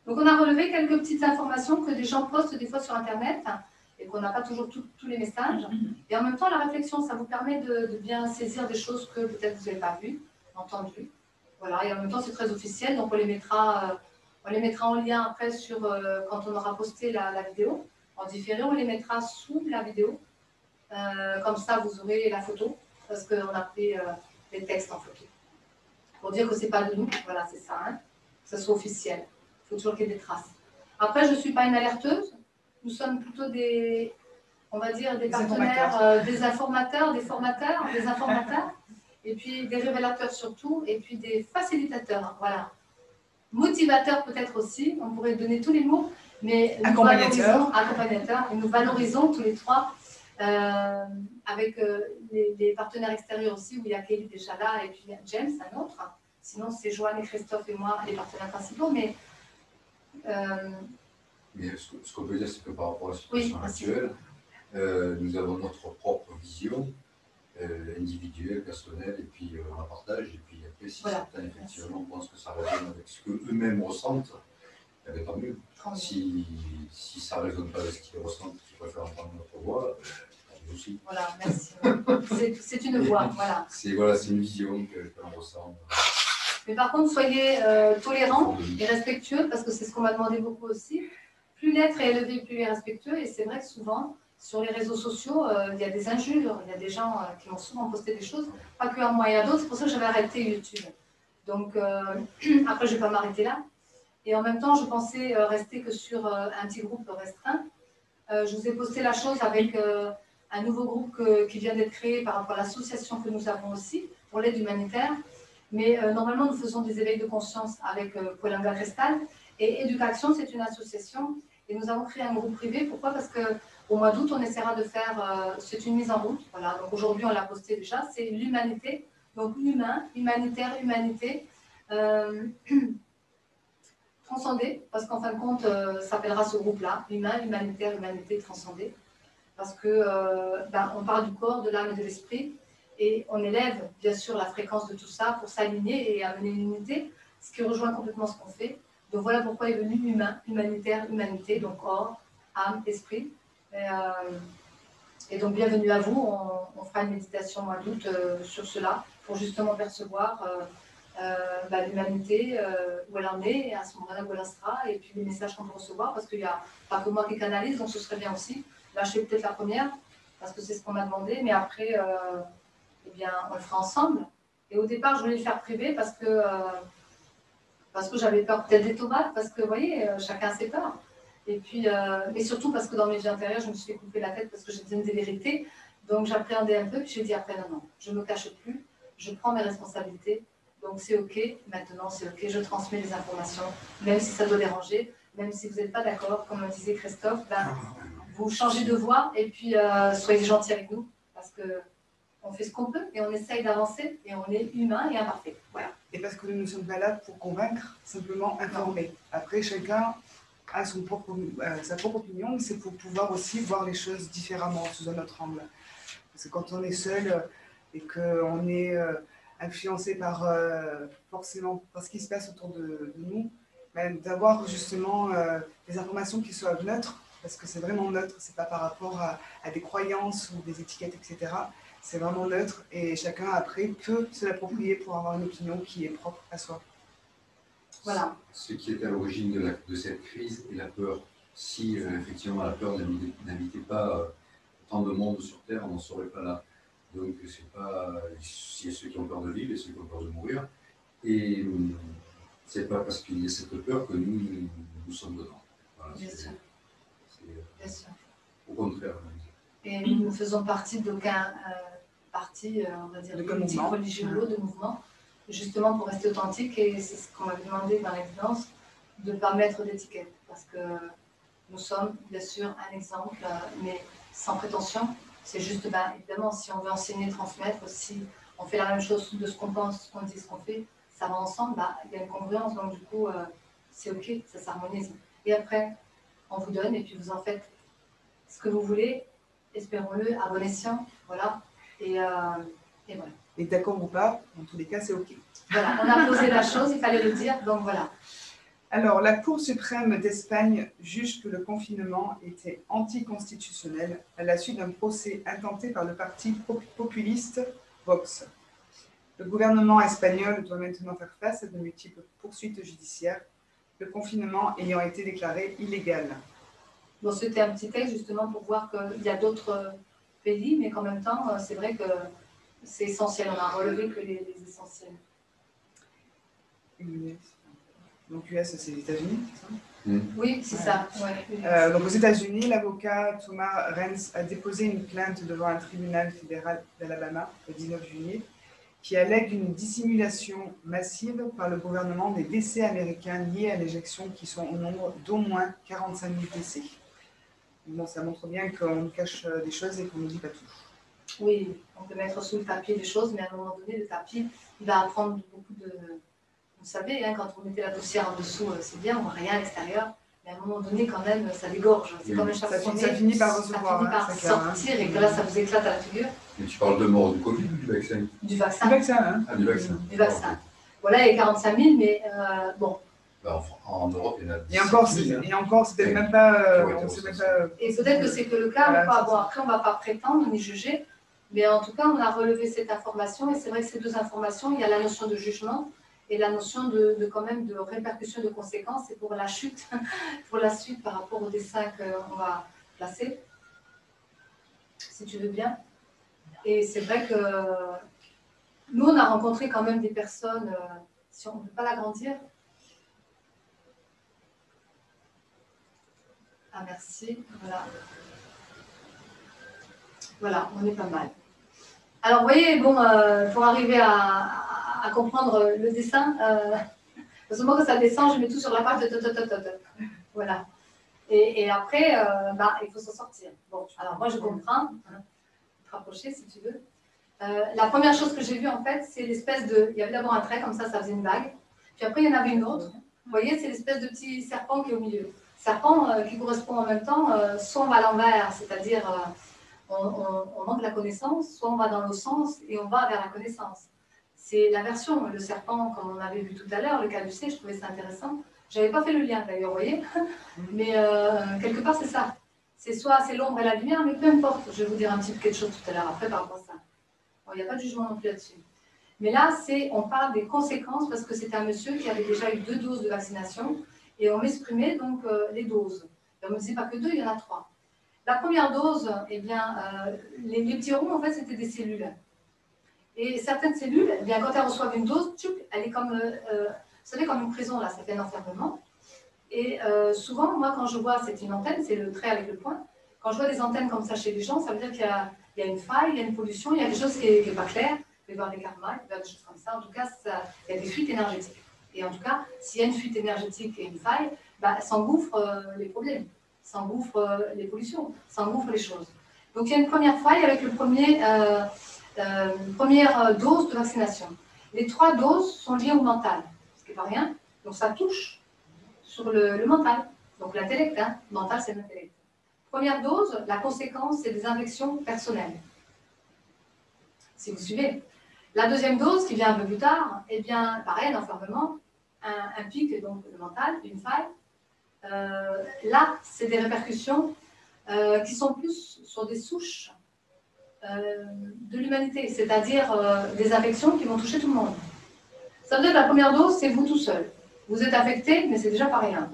Donc, on a relevé quelques petites informations que des gens postent des fois sur Internet et qu'on n'a pas toujours tous les messages. Et en même temps, la réflexion, ça vous permet de bien saisir des choses que peut-être vous n'avez pas vues, entendues. Voilà, et en même temps, c'est très officiel, donc on les mettra en lien après sur, quand on aura posté la vidéo. En différé, on les mettra sous la vidéo. Comme ça, vous aurez la photo, parce qu'on a pris les textes en photo. Pour dire que ce n'est pas de nous, voilà, c'est ça, hein, que ce soit officiel. Il faut toujours qu'il y ait des traces. Après, je ne suis pas une alerteuse. Nous sommes plutôt on va dire, des partenaires, des informateurs, des formateurs, des informateurs, et puis des révélateurs surtout, et puis des facilitateurs, voilà. Motivateurs peut-être aussi, on pourrait donner tous les mots, mais accompagnateurs, et nous valorisons tous les trois avec les partenaires extérieurs aussi, où il y a Kelly déjà là, et puis James, un autre. Sinon, c'est Joanne et Christophe et moi, les partenaires principaux, mais... Mais ce qu'on peut dire, c'est que par rapport à la situation actuelle, nous avons notre propre vision individuelle, personnelle, et puis on la partage. Et puis après, si certains effectivement pensent que ça résonne avec ce qu'eux-mêmes ressentent, eh bien, tant mieux. Si ça ne résonne pas avec ce qu'ils ressentent, qu'ils préfèrent entendre notre voix, aussi. Voilà, merci. C'est une voix, voilà. C'est une vision que l'on ressent. Mais par contre, soyez tolérants et respectueux, parce que c'est ce qu'on m'a demandé beaucoup aussi. Plus l'être est élevé, plus il est respectueux. Et c'est vrai que souvent, sur les réseaux sociaux, il y a des injures, il y a des gens qui ont souvent posté des choses, pas que à moi et à d'autres. C'est pour ça que j'avais arrêté YouTube. Donc, après, je ne vais pas m'arrêter là. Et en même temps, je pensais rester que sur un petit groupe restreint. Je vous ai posté la chose avec un nouveau groupe qui vient d'être créé par rapport à l'association que nous avons aussi, pour l'aide humanitaire. Mais normalement, nous faisons des éveils de conscience avec Polanga Cristal. Et Éducation, c'est une association. Et nous avons créé un groupe privé. Pourquoi? Parce qu'au mois d'août, on essaiera de faire... c'est une mise en route. Voilà. Donc aujourd'hui, on l'a posté déjà. C'est l'humanité. Donc humain, humanitaire, humanité. Transcender. Parce qu'en fin de compte, ça s'appellera ce groupe-là. Humain, humanitaire, humanité, transcender. Parce que on parle du corps, de l'âme et de l'esprit. Et on élève, bien sûr, la fréquence de tout ça pour s'aligner et amener une unité, ce qui rejoint complètement ce qu'on fait. Donc voilà pourquoi est venu humain, humanitaire, humanité, donc corps, âme, esprit. Et donc, bienvenue à vous. On fera une méditation au mois d'août sur cela, pour justement percevoir l'humanité, où elle en est, et à ce moment-là où elle en sera, et puis les messages qu'on peut recevoir, parce qu'il n'y a pas que moi qui canalise, donc ce serait bien aussi. Là, je fais peut-être la première, parce que c'est ce qu'on m'a demandé, mais après, eh bien, on le fera ensemble. Et au départ, je voulais le faire privé, parce que j'avais peur peut-être des tomates, parce que, vous voyez, chacun a ses peurs. Et puis, mais surtout parce que dans mes vies antérieures, je me suis fait couper la tête parce que je disais des vérités. Donc, j'appréhendais un peu, puis j'ai dit après, non, je ne me cache plus, je prends mes responsabilités. Donc, c'est OK, maintenant, c'est OK, je transmets les informations, même si ça doit déranger, même si vous n'êtes pas d'accord, comme le disait Christophe, ben, vous changez de voix et puis soyez gentils avec nous, parce qu'on fait ce qu'on peut et on essaye d'avancer et on est humain et imparfait. Voilà. Et parce que nous ne sommes pas là pour convaincre, simplement informer. Après, chacun a sa propre opinion, mais c'est pour pouvoir aussi voir les choses différemment, sous un autre angle. Parce que quand on est seul et qu'on est influencé forcément par ce qui se passe autour de nous, ben, d'avoir justement des informations qui soient neutres, parce que c'est vraiment neutre, c'est pas par rapport à des croyances ou des étiquettes, etc. C'est vraiment neutre et chacun après peut se l'approprier pour avoir une opinion qui est propre à soi. Voilà. Ce qui est à l'origine de cette crise est la peur. Si effectivement la peur n'habitait pas tant de monde sur Terre, on n'en serait pas là. Donc c'est pas, il y a ceux qui ont peur de vivre et ceux qui ont peur de mourir. Et c'est pas parce qu'il y a cette peur que nous sommes dedans. Voilà, Bien sûr. Bien sûr. Au contraire. Et nous ne faisons partie d'aucun parti, on va dire, politique, religieux, de mouvement, justement pour rester authentique. Et c'est ce qu'on m'a demandé dans l'évidence, de ne pas mettre d'étiquette. Parce que nous sommes, bien sûr, un exemple, mais sans prétention. C'est juste, évidemment, si on veut enseigner, transmettre, si on fait la même chose de ce qu'on pense, ce qu'on dit, ce qu'on fait, ça va ensemble, il y a une congruence. Donc, du coup, c'est OK, ça s'harmonise. Et après, on vous donne et puis vous en faites ce que vous voulez, espérons-le, à bon escient, voilà. Et voilà. Et d'accord ou pas, en tous les cas, c'est OK. Voilà, on a posé la chose, il fallait le dire, donc voilà. Alors, la Cour suprême d'Espagne juge que le confinement était anticonstitutionnel à la suite d'un procès intenté par le parti populiste Vox. Le gouvernement espagnol doit maintenant faire face à de multiples poursuites judiciaires, le confinement ayant été déclaré illégal. Bon, c'était un petit texte justement pour voir qu'il y a d'autres pays, mais qu'en même temps, c'est vrai que c'est essentiel. On a relevé que les essentiels. Donc US, c'est les États-Unis, c'est ça? Oui, c'est ça. Ouais. Donc aux États-Unis, l'avocat Thomas Renz a déposé une plainte devant un tribunal fédéral d'Alabama le 19 juillet qui allègue une dissimulation massive par le gouvernement des décès américains liés à l'éjection qui sont au nombre d'au moins 45 000 décès. Bon, ça montre bien qu'on cache des choses et qu'on ne dit pas tout. Oui, on peut mettre sous le tapis les choses, mais à un moment donné, le tapis, il va prendre beaucoup de... Vous savez, hein, quand vous mettez la poussière en dessous, c'est bien, on ne voit rien à l'extérieur, mais à un moment donné, quand même, ça dégorge. C'est comme un charbonnier. Ça finit par recevoir. Ça finit par sortir et que là, ça vous éclate à la figure. Mais tu parles de mort du Covid ou du vaccin? Du vaccin. Du vaccin, hein. Ah, du vaccin. Du vaccin. Voilà, il y a 45 000, mais bon. En Europe, il y en a 10 000. Et encore, c'est peut-être même pas... Et peut-être que c'est que le cas. Voilà, bon, après, on ne va pas prétendre ni juger, mais en tout cas, on a relevé cette information. Et c'est vrai que ces deux informations, il y a la notion de jugement et la notion de quand même de répercussion de conséquences. Et pour la chute, pour la suite par rapport au dessin qu'on va placer, si tu veux bien. Et c'est vrai que nous, on a rencontré quand même des personnes, si on ne peut pas l'agrandir. Ah, merci. Voilà. Voilà, on est pas mal. Alors, vous voyez, bon, pour arriver à comprendre le dessin, parce que moi, quand ça descend, je mets tout sur la page de... Voilà. Et après, il faut s'en sortir. Bon, alors moi, je comprends. Te rapprocher, si tu veux. La première chose que j'ai vue, en fait, c'est l'espèce de... Il y avait d'abord un trait, comme ça faisait une vague. Puis après, il y en avait une autre. Vous voyez, c'est l'espèce de petit serpent qui est au milieu. Serpent qui correspond en même temps, soit on va à l'envers, c'est-à-dire on manque la connaissance, soit on va dans l'autre sens et on va vers la connaissance. C'est l'inversion. Le serpent, comme on avait vu tout à l'heure, le caducée, je trouvais ça intéressant. Je n'avais pas fait le lien d'ailleurs, vous voyez. Mais quelque part, c'est ça. C'est soit c'est l'ombre et la lumière, mais peu importe. Je vais vous dire un petit peu quelque chose tout à l'heure après par rapport à ça. Bon, il n'y a pas de jugement non plus là-dessus. Mais là, on parle des conséquences parce que c'était un monsieur qui avait déjà eu 2 doses de vaccination et on m'exprimait donc les doses. Et on me disait pas que 2, il y en a 3. La première dose, eh bien, les petits ronds, en fait, c'était des cellules. Et certaines cellules, eh bien, quand elles reçoivent une dose, elle est comme, vous savez, comme une prison, là, ça fait un enfermement. Et souvent, moi, quand je vois, c'est une antenne, c'est le trait avec le point, quand je vois des antennes comme ça chez les gens, ça veut dire qu'il y a une faille, il y a une pollution, il y a quelque chose qui n'est pas clair, il peut y avoir des karmas, il peut y avoir des choses comme ça. En tout cas, il y a des fuites énergétiques. Et en tout cas, s'il y a une fuite énergétique et une faille, bah, s'engouffrent les problèmes, s'engouffrent les pollutions, s'engouffrent les choses. Donc il y a une première faille avec le première dose de vaccination. Les 3 doses sont liées au mental, ce qui n'est pas rien. Donc ça touche sur le mental, donc l'intellect. Hein. Le mental, c'est l'intellect. Première dose, la conséquence, c'est des infections personnelles. Si vous suivez. La deuxième dose, qui vient un peu plus tard, eh bien, pareil, un enfermement, un pic, donc le mental, une faille. Là, c'est des répercussions qui sont plus sur des souches de l'humanité, c'est-à-dire des infections qui vont toucher tout le monde. Ça veut dire que la première dose, c'est vous tout seul. Vous êtes affecté, mais c'est déjà pas rien.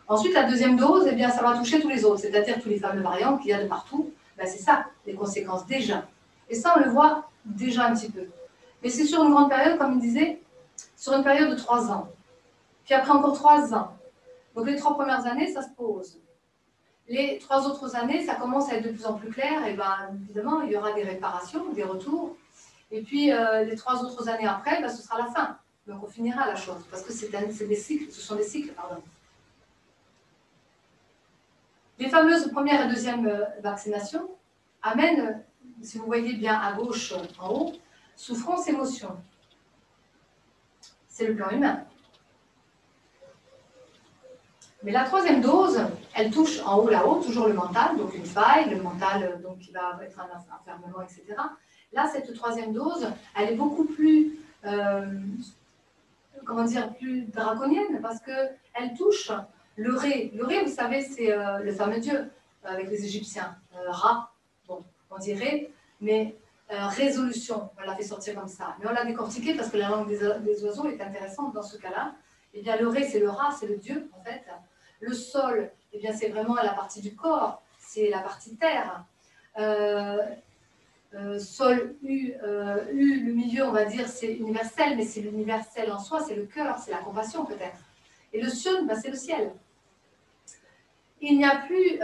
Ensuite, la deuxième dose, eh bien, ça va toucher tous les autres, c'est-à-dire tous les fameux variants qu'il y a de partout. Ben, c'est ça, les conséquences déjà. Et ça, on le voit déjà un petit peu. Mais c'est sur une grande période, comme il disait, sur une période de 3 ans. Puis après encore 3 ans. Donc les 3 premières années, ça se pose. Les 3 autres années, ça commence à être de plus en plus clair. Et bien, évidemment, il y aura des réparations, des retours. Et puis, les 3 autres années après, ben, ce sera la fin. Donc on finira la chose. Parce que c'est des cycles, ce sont des cycles, pardon. Les fameuses première et deuxième vaccinations amènent, si vous voyez bien à gauche en haut, souffrance, émotion. C'est le plan humain. Mais la 3e dose, elle touche en haut là-haut, toujours le mental, donc une faille, le mental donc, qui va être un enfermement, etc. Là, cette 3e dose, elle est beaucoup plus, comment dire, plus draconienne, parce qu'elle touche le Ré. Le Ré, vous savez, c'est le fameux dieu avec les Égyptiens, Ra, bon, on dirait, mais résolution, on l'a fait sortir comme ça. Mais on l'a décortiqué parce que la langue des oiseaux est intéressante dans ce cas-là. Eh bien, le Ré, c'est le Ra, c'est le dieu, en fait. Le sol, eh bien, c'est vraiment la partie du corps, c'est la partie terre. Sol, le milieu, on va dire, c'est universel, mais c'est l'universel en soi, c'est le cœur, c'est la compassion peut-être. Et le Sion, ben, c'est le ciel. Il n'y a plus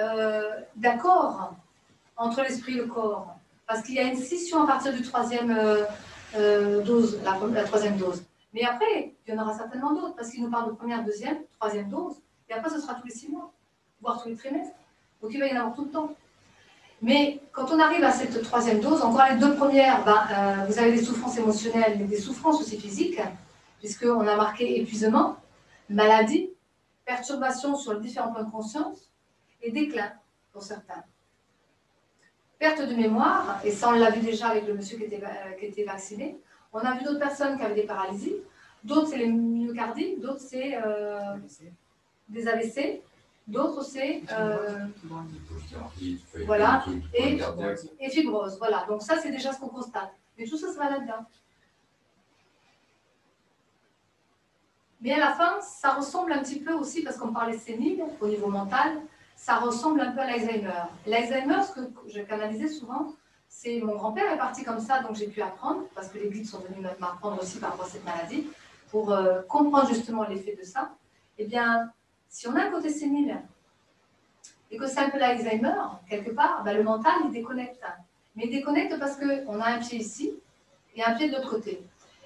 d'accord entre l'esprit et le corps, parce qu'il y a une scission à partir du 3e dose, la 3e dose. Mais après, il y en aura certainement d'autres, parce qu'il nous parle de première, 2e, 3e dose, et après ce sera tous les 6 mois, voire tous les trimestres. Donc il va y en avoir tout le temps. Mais quand on arrive à cette 3e dose, encore les 2 premières, ben, vous avez des souffrances émotionnelles, mais des souffrances aussi physiques, puisqu'on a marqué épuisement, maladie, perturbation sur les différents points de conscience, et déclin pour certains. Perte de mémoire, et ça on l'a vu déjà avec le monsieur qui était vacciné. On a vu d'autres personnes qui avaient des paralysies, d'autres c'est les myocardies, d'autres c'est des AVC, d'autres c'est voilà, et fibrose. Voilà, donc ça c'est déjà ce qu'on constate. Mais tout ça va là-dedans. Mais à la fin, ça ressemble un petit peu aussi, parce qu'on parlait sénile au niveau mental, ça ressemble un peu à l'Alzheimer. L'Alzheimer, ce que je canalisais souvent, c'est mon grand-père est parti comme ça, donc j'ai pu apprendre, parce que les guides sont venus m'apprendre aussi par rapport à cette maladie, pour comprendre justement l'effet de ça. Eh bien, si on a un côté sénile, et que c'est un peu l'Alzheimer, quelque part, ben, le mental, il déconnecte. Mais il déconnecte parce qu'on a un pied ici et un pied de l'autre côté.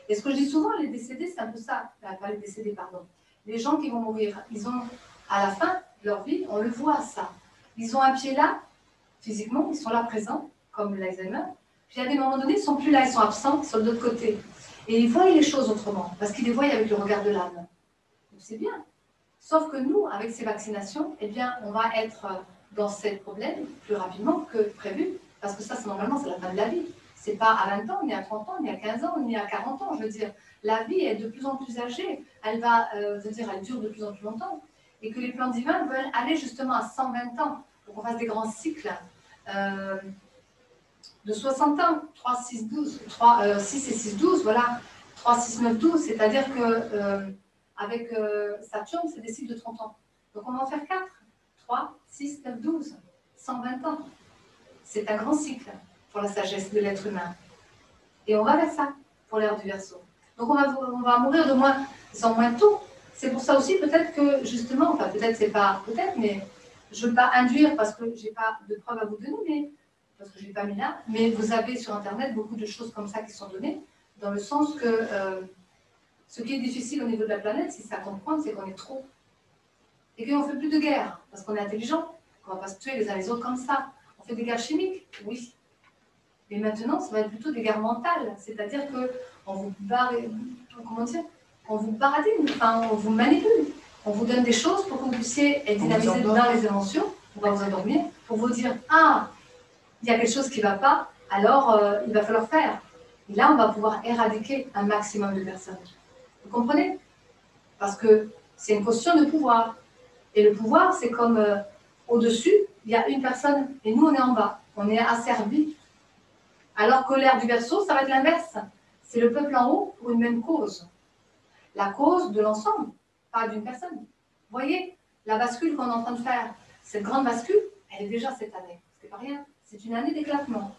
Et ce que je dis souvent, les décédés, c'est un peu ça. Pas les décédés, pardon. Les gens qui vont mourir, ils ont, à la fin de leur vie, on le voit, ça. Ils ont un pied là, physiquement, ils sont là présents, comme l'Alzheimer. Puis à des moments donnés, ils ne sont plus là, ils sont absents, sur l'autre côté. Et ils voient les choses autrement, parce qu'ils les voient avec le regard de l'âme. Donc c'est bien. Sauf que nous, avec ces vaccinations, eh bien, on va être dans ces problèmes plus rapidement que prévu, parce que ça, normalement, c'est la fin de la vie. Ce n'est pas à 20 ans, ni à 30 ans, ni à 15 ans, ni à 40 ans. Je veux dire, la vie est de plus en plus âgée. Elle va, elle dure de plus en plus longtemps. Et que les plans divins veulent aller justement à 120 ans. pour qu'on fasse des grands cycles de 60 ans, 3, 6, 12, 3, 6 et 6, 12, voilà, 3, 6, 9, 12, c'est-à-dire que avec Saturne, c'est des cycles de 30 ans. Donc on va en faire 4, 3, 6, 9, 12, 120 ans. C'est un grand cycle pour la sagesse de l'être humain. Et on va vers ça, pour l'ère du Verseau. Donc on va mourir de moins en moins tôt. C'est pour ça aussi peut-être que justement, enfin peut-être c'est pas, peut-être, mais je ne veux pas induire parce que je n'ai pas de preuves à vous donner, mais, parce que je n'ai pas mis là, mais vous avez sur Internet beaucoup de choses comme ça qui sont données, dans le sens que ce qui est difficile au niveau de la planète, si ça comprend, c'est qu'on est trop. Et qu'on ne fait plus de guerre, parce qu'on est intelligent, qu'on ne va pas se tuer les uns les autres comme ça. On fait des guerres chimiques, oui. Mais maintenant, ça va être plutôt des guerres mentales, c'est-à-dire qu'on vous on vous baradine, enfin, on vous manipule. On vous donne des choses pour que vous puissiez être dynamisé dans les émotions, on va vous endormir, pour vous dire « Ah, il y a quelque chose qui ne va pas, alors il va falloir faire. » Et là, on va pouvoir éradiquer un maximum de personnes. Vous comprenez? Parce que c'est une question de pouvoir. Et le pouvoir, c'est comme au-dessus, il y a une personne, et nous, on est en bas. On est asservis. Alors que l'ère du Verseau, ça va être l'inverse. C'est le peuple en haut pour une même cause. La cause de l'ensemble, pas d'une personne. Vous voyez, la bascule qu'on est en train de faire, cette grande bascule, elle est déjà cette année. C'est pas rien. C'est une année d'éclatement.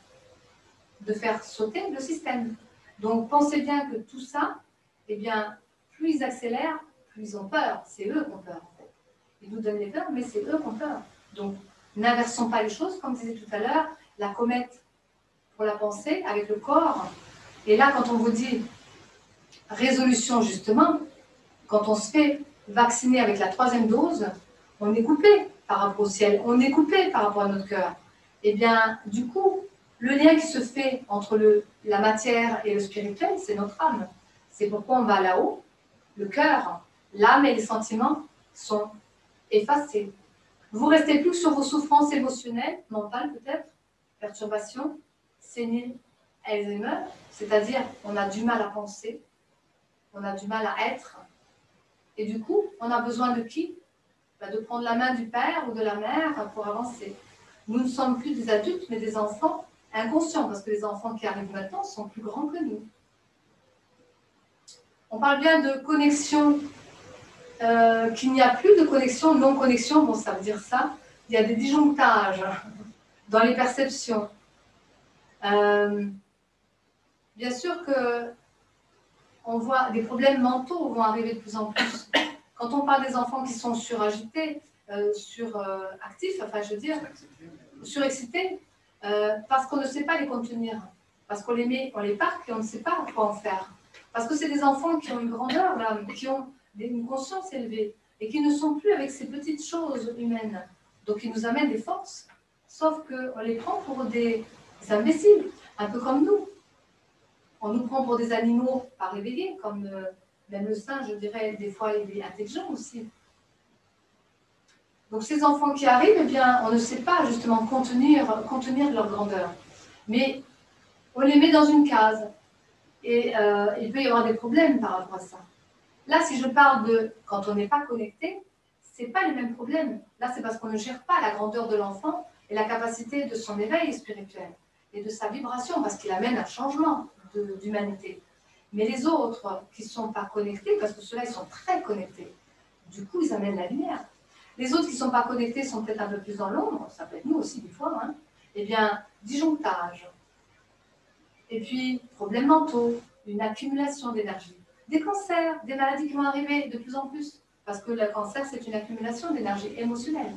De faire sauter le système. Donc, pensez bien que tout ça, eh bien, plus ils accélèrent, plus ils ont peur. C'est eux qui ont peur, en fait. Ils nous donnent les peurs, mais c'est eux qui ont peur. Donc, n'inversons pas les choses, comme disait tout à l'heure, la comète pour la pensée avec le corps. Et là, quand on vous dit résolution, justement, quand on se fait vacciner avec la 3e dose, on est coupé par rapport au ciel, on est coupé par rapport à notre cœur. Et bien, du coup, le lien qui se fait entre la matière et le spirituel, c'est notre âme. C'est pourquoi on va là-haut. Le cœur, l'âme et les sentiments sont effacés. Vous restez plus sur vos souffrances émotionnelles, mentales peut-être, perturbations, sénile, Alzheimer, c'est-à-dire on a du mal à penser, on a du mal à être. Et du coup, on a besoin de qui? De prendre la main du père ou de la mère pour avancer. Nous ne sommes plus des adultes, mais des enfants inconscients, parce que les enfants qui arrivent maintenant sont plus grands que nous. On parle bien de connexion, qu'il n'y a plus de connexion, non-connexion, bon ça veut dire ça, il y a des disjonctages dans les perceptions. Bien sûr que on voit des problèmes mentaux vont arriver de plus en plus. Quand on parle des enfants qui sont suragités, suractifs, enfin je veux dire, surexcités, parce qu'on ne sait pas les contenir, parce qu'on les met, on les parque et on ne sait pas quoi en faire. Parce que c'est des enfants qui ont une grandeur, là, qui ont une conscience élevée, et qui ne sont plus avec ces petites choses humaines. Donc ils nous amènent des forces, sauf qu'on les prend pour des imbéciles, un peu comme nous. On nous prend pour des animaux pas réveillés, comme même le singe, je dirais, des fois, il est intelligent aussi. Donc ces enfants qui arrivent, eh bien, on ne sait pas justement contenir leur grandeur. Mais on les met dans une case. Et il peut y avoir des problèmes par rapport à ça. Là, si je parle de quand on n'est pas connecté, ce n'est pas les mêmes problèmes. Là, c'est parce qu'on ne gère pas la grandeur de l'enfant et la capacité de son éveil spirituel et de sa vibration, parce qu'il amène un changement d'humanité. Mais les autres qui ne sont pas connectés, parce que ceux-là, ils sont très connectés, du coup, ils amènent la lumière. Les autres qui ne sont pas connectés sont peut-être un peu plus dans l'ombre, ça peut être nous aussi des fois, hein. Eh bien, disjonctage. Et puis, problèmes mentaux, une accumulation d'énergie. Des cancers, des maladies qui vont arriver de plus en plus, parce que le cancer, c'est une accumulation d'énergie émotionnelle.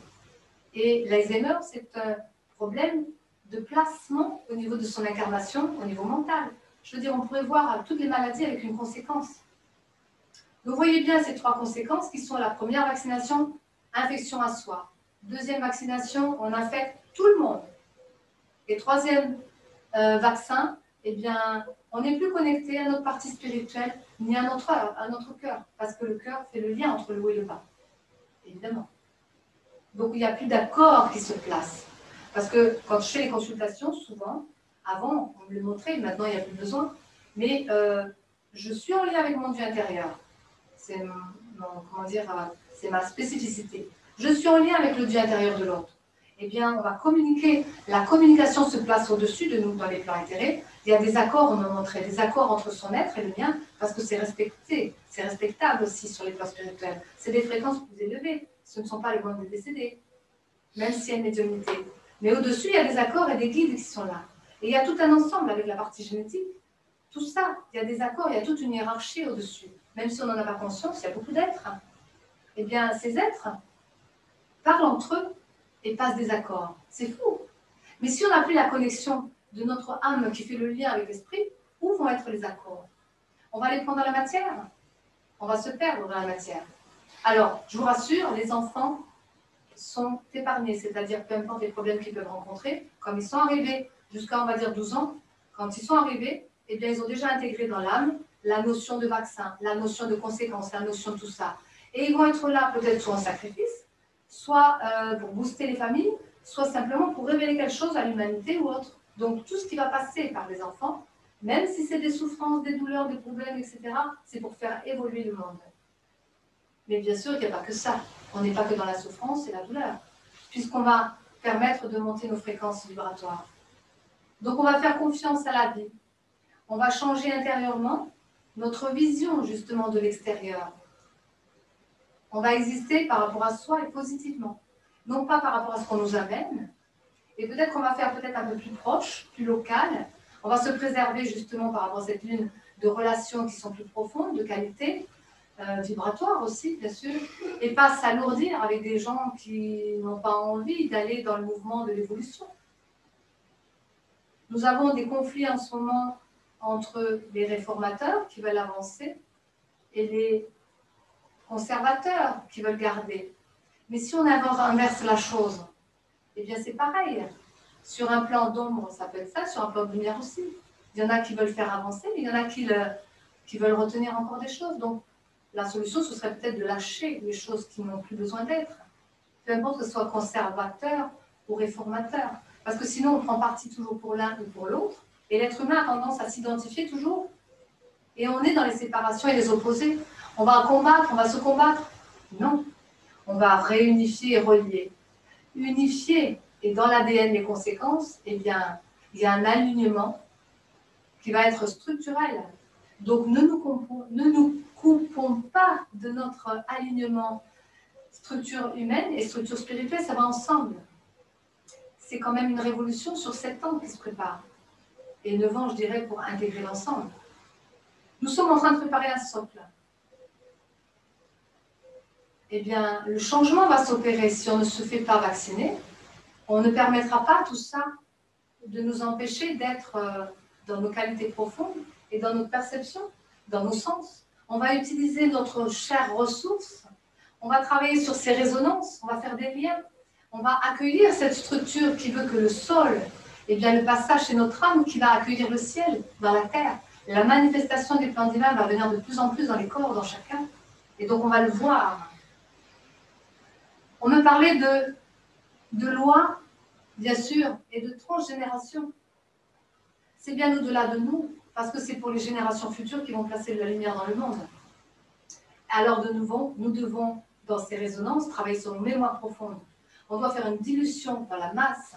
Et l'Alzheimer, c'est un problème de placement au niveau de son incarnation, au niveau mental. Je veux dire, on pourrait voir toutes les maladies avec une conséquence. Vous voyez bien ces 3 conséquences qui sont la première vaccination, infection à soi. Deuxième vaccination, on infecte tout le monde. Et troisième vaccin, eh bien, on n'est plus connecté à notre partie spirituelle ni à notre cœur, parce que le cœur fait le lien entre le haut et le bas, évidemment. Donc, il n'y a plus d'accord qui se place. Parce que quand je fais les consultations, souvent, avant, on me le montrait, maintenant, il n'y a plus besoin, mais je suis en lien avec mon Dieu intérieur. C'est ma spécificité. Je suis en lien avec le Dieu intérieur de l'autre. eh bien, on va communiquer. La communication se place au-dessus de nous dans les plans éthérés. Il y a des accords, on m'a montré, des accords entre son être et le mien, parce que c'est respecté, c'est respectable aussi sur les plans spirituels. C'est des fréquences plus élevées. Ce ne sont pas les mondes des décédés, même s'il y a une médiumnité. Mais au-dessus, il y a des accords et des guides qui sont là. Et il y a tout un ensemble avec la partie génétique. Tout ça, il y a des accords, il y a toute une hiérarchie au-dessus. Même si on n'en a pas conscience, il y a beaucoup d'êtres. Eh bien, ces êtres parlent entre eux et passent des accords. C'est fou. Mais si on n'a plus la connexion de notre âme qui fait le lien avec l'esprit, où vont être les accords? On va les prendre dans la matière. On va se perdre dans la matière. Alors, je vous rassure, les enfants sont épargnés, c'est-à-dire peu importe les problèmes qu'ils peuvent rencontrer, comme ils sont arrivés jusqu'à, on va dire, 12 ans, quand ils sont arrivés, eh bien, ils ont déjà intégré dans l'âme la notion de vaccin, la notion de conséquence, la notion de tout ça. Et ils vont être là peut-être soit en sacrifice, soit pour booster les familles, soit simplement pour révéler quelque chose à l'humanité ou autre. Donc tout ce qui va passer par les enfants, même si c'est des souffrances, des douleurs, des problèmes, etc., c'est pour faire évoluer le monde. Mais bien sûr, il n'y a pas que ça. On n'est pas que dans la souffrance et la douleur, puisqu'on va permettre de monter nos fréquences vibratoires. Donc on va faire confiance à la vie. On va changer intérieurement notre vision justement de l'extérieur. On va exister par rapport à soi et positivement. Non pas par rapport à ce qu'on nous amène. Et peut-être qu'on va faire peut-être un peu plus proche, plus local. On va se préserver justement par rapport à cette lune de relations qui sont plus profondes, de qualité, vibratoire aussi, bien sûr. Et pas s'alourdir avec des gens qui n'ont pas envie d'aller dans le mouvement de l'évolution. Nous avons des conflits en ce moment entre les réformateurs qui veulent avancer et les conservateurs qui veulent garder. Mais si on inverse la chose, eh bien c'est pareil. Sur un plan d'ombre, ça peut être ça, sur un plan de lumière aussi. Il y en a qui veulent faire avancer, mais il y en a qui veulent retenir encore des choses. Donc la solution, ce serait peut-être de lâcher les choses qui n'ont plus besoin d'être. Peu importe que ce soit conservateur ou réformateur. Parce que sinon, on prend parti toujours pour l'un ou pour l'autre. Et l'être humain a tendance à s'identifier toujours. Et on est dans les séparations et les opposés. On va combattre, on va se combattre. Non. On va réunifier et relier. Unifier, et dans l'ADN, les conséquences, eh bien, il y a un alignement qui va être structurel. Donc, ne nous coupons pas de notre alignement structure humaine et structure spirituelle, ça va ensemble. C'est quand même une révolution sur 7 ans qui se prépare. Et 9 ans, je dirais, pour intégrer l'ensemble. Nous sommes en train de préparer un socle. Eh bien, le changement va s'opérer si on ne se fait pas vacciner. On ne permettra pas tout ça de nous empêcher d'être dans nos qualités profondes et dans notre perception, dans nos sens. On va utiliser notre chère ressource. On va travailler sur ces résonances. On va faire des liens. On va accueillir cette structure qui veut que le sol, eh bien, le passage c'est notre âme qui va accueillir le ciel dans la terre. La manifestation des plans divins va venir de plus en plus dans les corps, dans chacun. Et donc, on va le voir. On me parlait de loi, bien sûr, et de transgénération. C'est bien au-delà de nous, parce que c'est pour les générations futures qui vont placer de la lumière dans le monde. Alors, de nouveau, nous devons, dans ces résonances, travailler sur nos mémoires profondes. On doit faire une dilution dans la masse.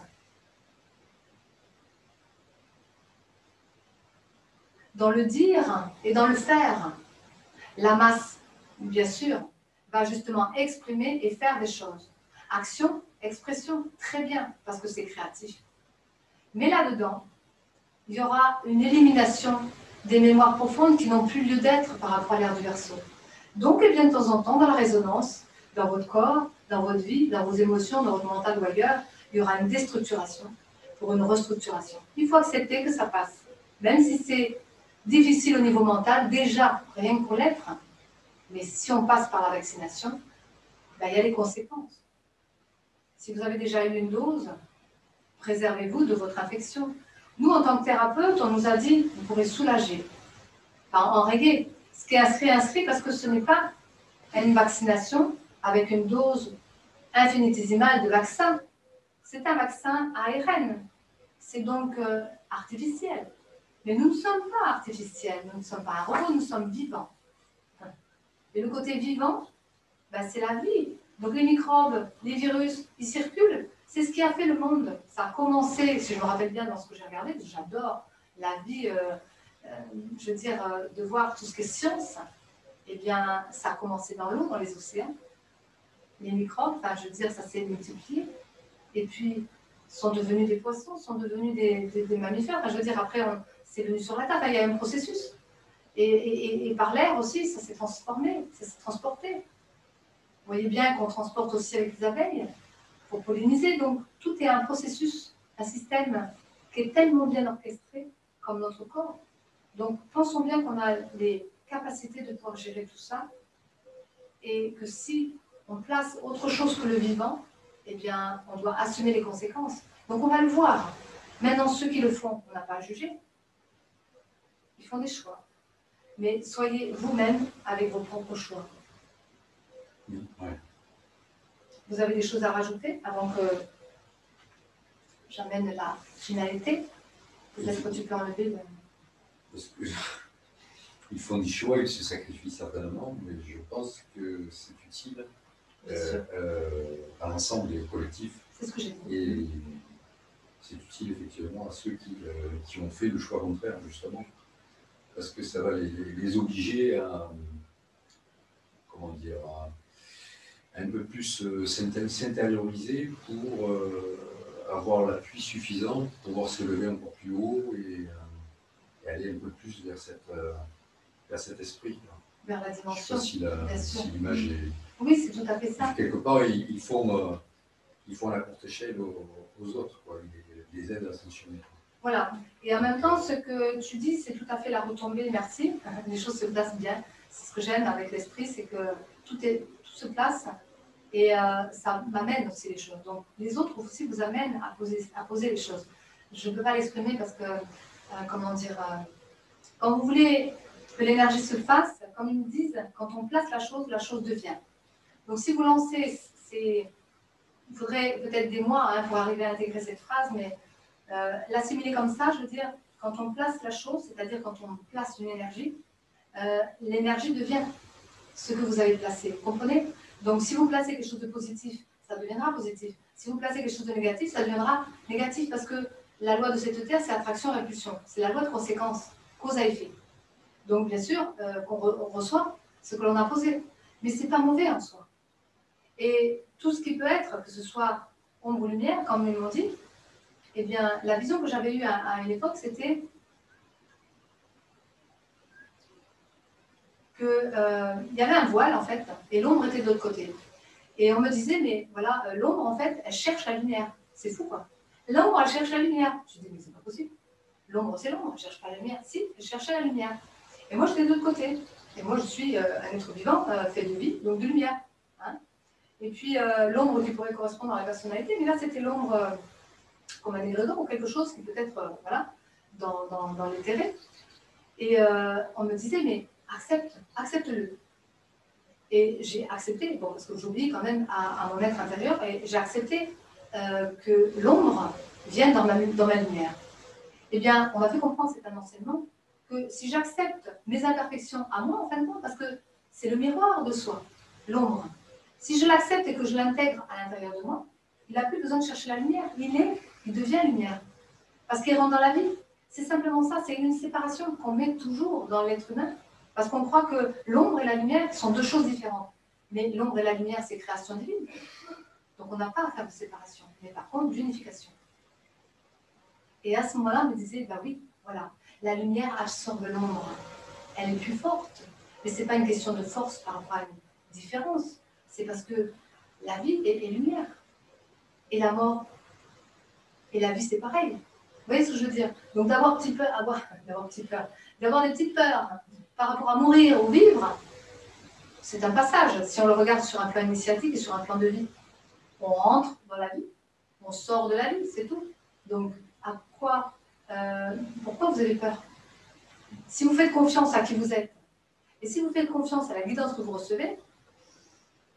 Dans le dire et dans le faire. La masse, bien sûr, va justement exprimer et faire des choses. Action, expression, très bien, parce que c'est créatif. Mais là-dedans, il y aura une élimination des mémoires profondes qui n'ont plus lieu d'être par rapport à l'ère du Verseau. Donc, eh bien, de temps en temps, dans la résonance, dans votre corps, dans votre vie, dans vos émotions, dans votre mental ou ailleurs, il y aura une déstructuration pour une restructuration. Il faut accepter que ça passe. Même si c'est difficile au niveau mental, déjà, rien que pour l'être, mais si on passe par la vaccination, ben, il y a les conséquences. Si vous avez déjà eu une dose, préservez-vous de votre infection. Nous, en tant que thérapeute, on nous a dit, vous pourrez soulager. Enfin, enrayer. Ce qui est inscrit parce que ce n'est pas une vaccination avec une dose infinitésimale de vaccin. C'est un vaccin ARN. C'est donc artificiel. Mais nous ne sommes pas artificiels, nous ne sommes pas un robot, nous sommes vivants. Et le côté vivant, ben, c'est la vie. Donc les microbes, les virus, ils circulent. C'est ce qui a fait le monde. Ça a commencé, si je me rappelle bien dans ce que j'ai regardé, parce que j'adore la vie, je veux dire, de voir tout ce qui est science. Eh bien, ça a commencé dans l'eau, dans les océans. Les microbes, enfin, je veux dire, ça s'est multiplié. Et puis, sont devenus des poissons, sont devenus des mammifères. Enfin, je veux dire, après, c'est venu sur la terre. Enfin, il y a un processus. Et par l'air aussi, ça s'est transformé, ça s'est transporté. Vous voyez bien qu'on transporte aussi avec les abeilles pour polliniser. Donc, tout est un processus, un système qui est tellement bien orchestré comme notre corps. Donc, pensons bien qu'on a les capacités de pouvoir gérer tout ça et que si on place autre chose que le vivant, eh bien, on doit assumer les conséquences. Donc, on va le voir. Maintenant, ceux qui le font, on n'a pas à juger. Ils font des choix. Mais soyez vous-même avec vos propres choix. Ouais. Vous avez des choses à rajouter avant que j'amène la finalité? Peut-être que tu peux enlever le... Parce que ils font des choix, ils se sacrifient certainement, mais je pense que c'est utile à l'ensemble des collectifs. C'est ce que j'ai dit. Et c'est utile effectivement à ceux qui ont fait le choix contraire, justement. Parce que ça va les obliger à, comment dire, à un peu plus s'intérioriser pour avoir l'appui suffisant pour pouvoir se lever encore plus haut et aller un peu plus vers cet esprit. Vers la dimension. Je ne sais pas si l'image est... Oui, c'est tout à fait ça. Quelque part, ils font à courte échelle aux autres, quoi. Ils les aident à fonctionner. Voilà. Et en même temps, ce que tu dis, c'est tout à fait la retombée. Merci. Les choses se placent bien. C'est ce que j'aime avec l'esprit, c'est que tout se place et ça m'amène aussi les choses. Donc, les autres aussi vous amènent à poser les choses. Je ne peux pas l'exprimer parce que, comment dire, quand vous voulez que l'énergie se fasse, comme ils me disent, quand on place la chose devient. Donc, si vous lancez, il faudrait peut-être des mois pour arriver à intégrer cette phrase, mais l'assimiler comme ça, je veux dire, quand on place la chose, c'est-à-dire quand on place une énergie, l'énergie devient ce que vous avez placé. Vous comprenez? Donc, si vous placez quelque chose de positif, ça deviendra positif. Si vous placez quelque chose de négatif, ça deviendra négatif parce que la loi de cette terre, c'est attraction-répulsion. C'est la loi de conséquence, cause à effet. Donc, bien sûr, on reçoit ce que l'on a posé. Mais ce n'est pas mauvais en soi. Et tout ce qui peut être, que ce soit ombre ou lumière, comme ils m'ont dit, eh bien, la vision que j'avais eue à une époque, c'était qu'il y avait un voile, en fait, et l'ombre était de l'autre côté. Et on me disait, mais voilà, l'ombre, en fait, elle cherche la lumière. C'est fou, quoi. L'ombre, elle cherche la lumière. Je dis, mais c'est pas possible. L'ombre, c'est l'ombre, elle ne cherche pas la lumière. Si, elle cherchait la lumière. Et moi, j'étais de l'autre côté. Et moi, je suis un être vivant, fait de vie, donc de lumière. Hein. Et puis, l'ombre qui pourrait correspondre à la personnalité, mais là, c'était l'ombre comme un égrégore ou quelque chose qui peut être, voilà, dans l'éthéré. Et on me disait, mais accepte-le. Et j'ai accepté, bon, parce que j'oublie quand même à mon être intérieur, et j'ai accepté que l'ombre vienne dans ma lumière. Eh bien, on m'a fait comprendre, c'est un enseignement, que si j'accepte mes imperfections à moi, en fin de compte, parce que c'est le miroir de soi, l'ombre, si je l'accepte et que je l'intègre à l'intérieur de moi, il n'a plus besoin de chercher la lumière, il devient lumière. Parce qu'il rentre dans la vie. C'est simplement ça, c'est une séparation qu'on met toujours dans l'être humain. Parce qu'on croit que l'ombre et la lumière sont deux choses différentes. Mais l'ombre et la lumière, c'est création divine. Donc on n'a pas à faire de séparation, mais par contre d'unification. Et à ce moment-là, on me disait, bah oui, voilà, la lumière absorbe l'ombre. Elle est plus forte. Mais ce n'est pas une question de force par rapport à une différence. C'est parce que la vie est lumière. Et la mort et la vie, c'est pareil. Vous voyez ce que je veux dire? Donc d'avoir des petites peurs par rapport à mourir ou vivre, c'est un passage. Si on le regarde sur un plan initiatique et sur un plan de vie, on rentre dans la vie, on sort de la vie, c'est tout. Donc, pourquoi vous avez peur? Si vous faites confiance à qui vous êtes, et si vous faites confiance à la guidance que vous recevez,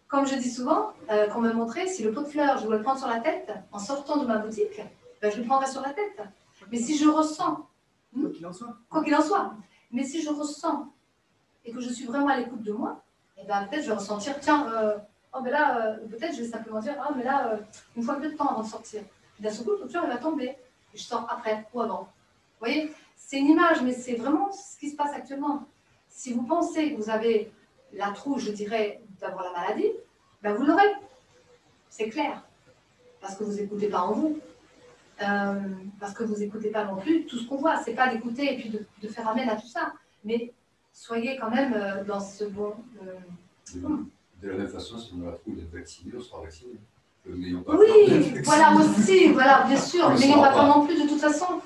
comme je dis souvent, qu'on me montrait, si le pot de fleurs, je dois le prendre sur la tête, en sortant de ma boutique, ben, je le prendrai sur la tête. Mais si je ressens, quoi qu'il en soit, mais si je ressens et que je suis vraiment à l'écoute de moi, et ben peut-être je vais ressentir, tiens, oh mais là, peut-être je vais simplement dire, ah mais là, il me faut un peu de temps avant de sortir. D'un seul coup, le structure, elle va tomber. Et je sors après ou avant. Vous voyez, c'est une image, mais c'est vraiment ce qui se passe actuellement. Si vous pensez que vous avez la trouille, je dirais, d'avoir la maladie, ben vous l'aurez. C'est clair. Parce que vous n'écoutez pas en vous. Parce que vous n'écoutez pas non plus tout ce qu'on voit. Ce n'est pas d'écouter et puis de faire amène à tout ça. Mais soyez quand même dans ce bon... De la même façon, si on a la trouille d'être vacciné, on sera vacciné. Oui, voilà aussi, voilà, bien sûr. N'ayons pas peur non plus, de toute façon.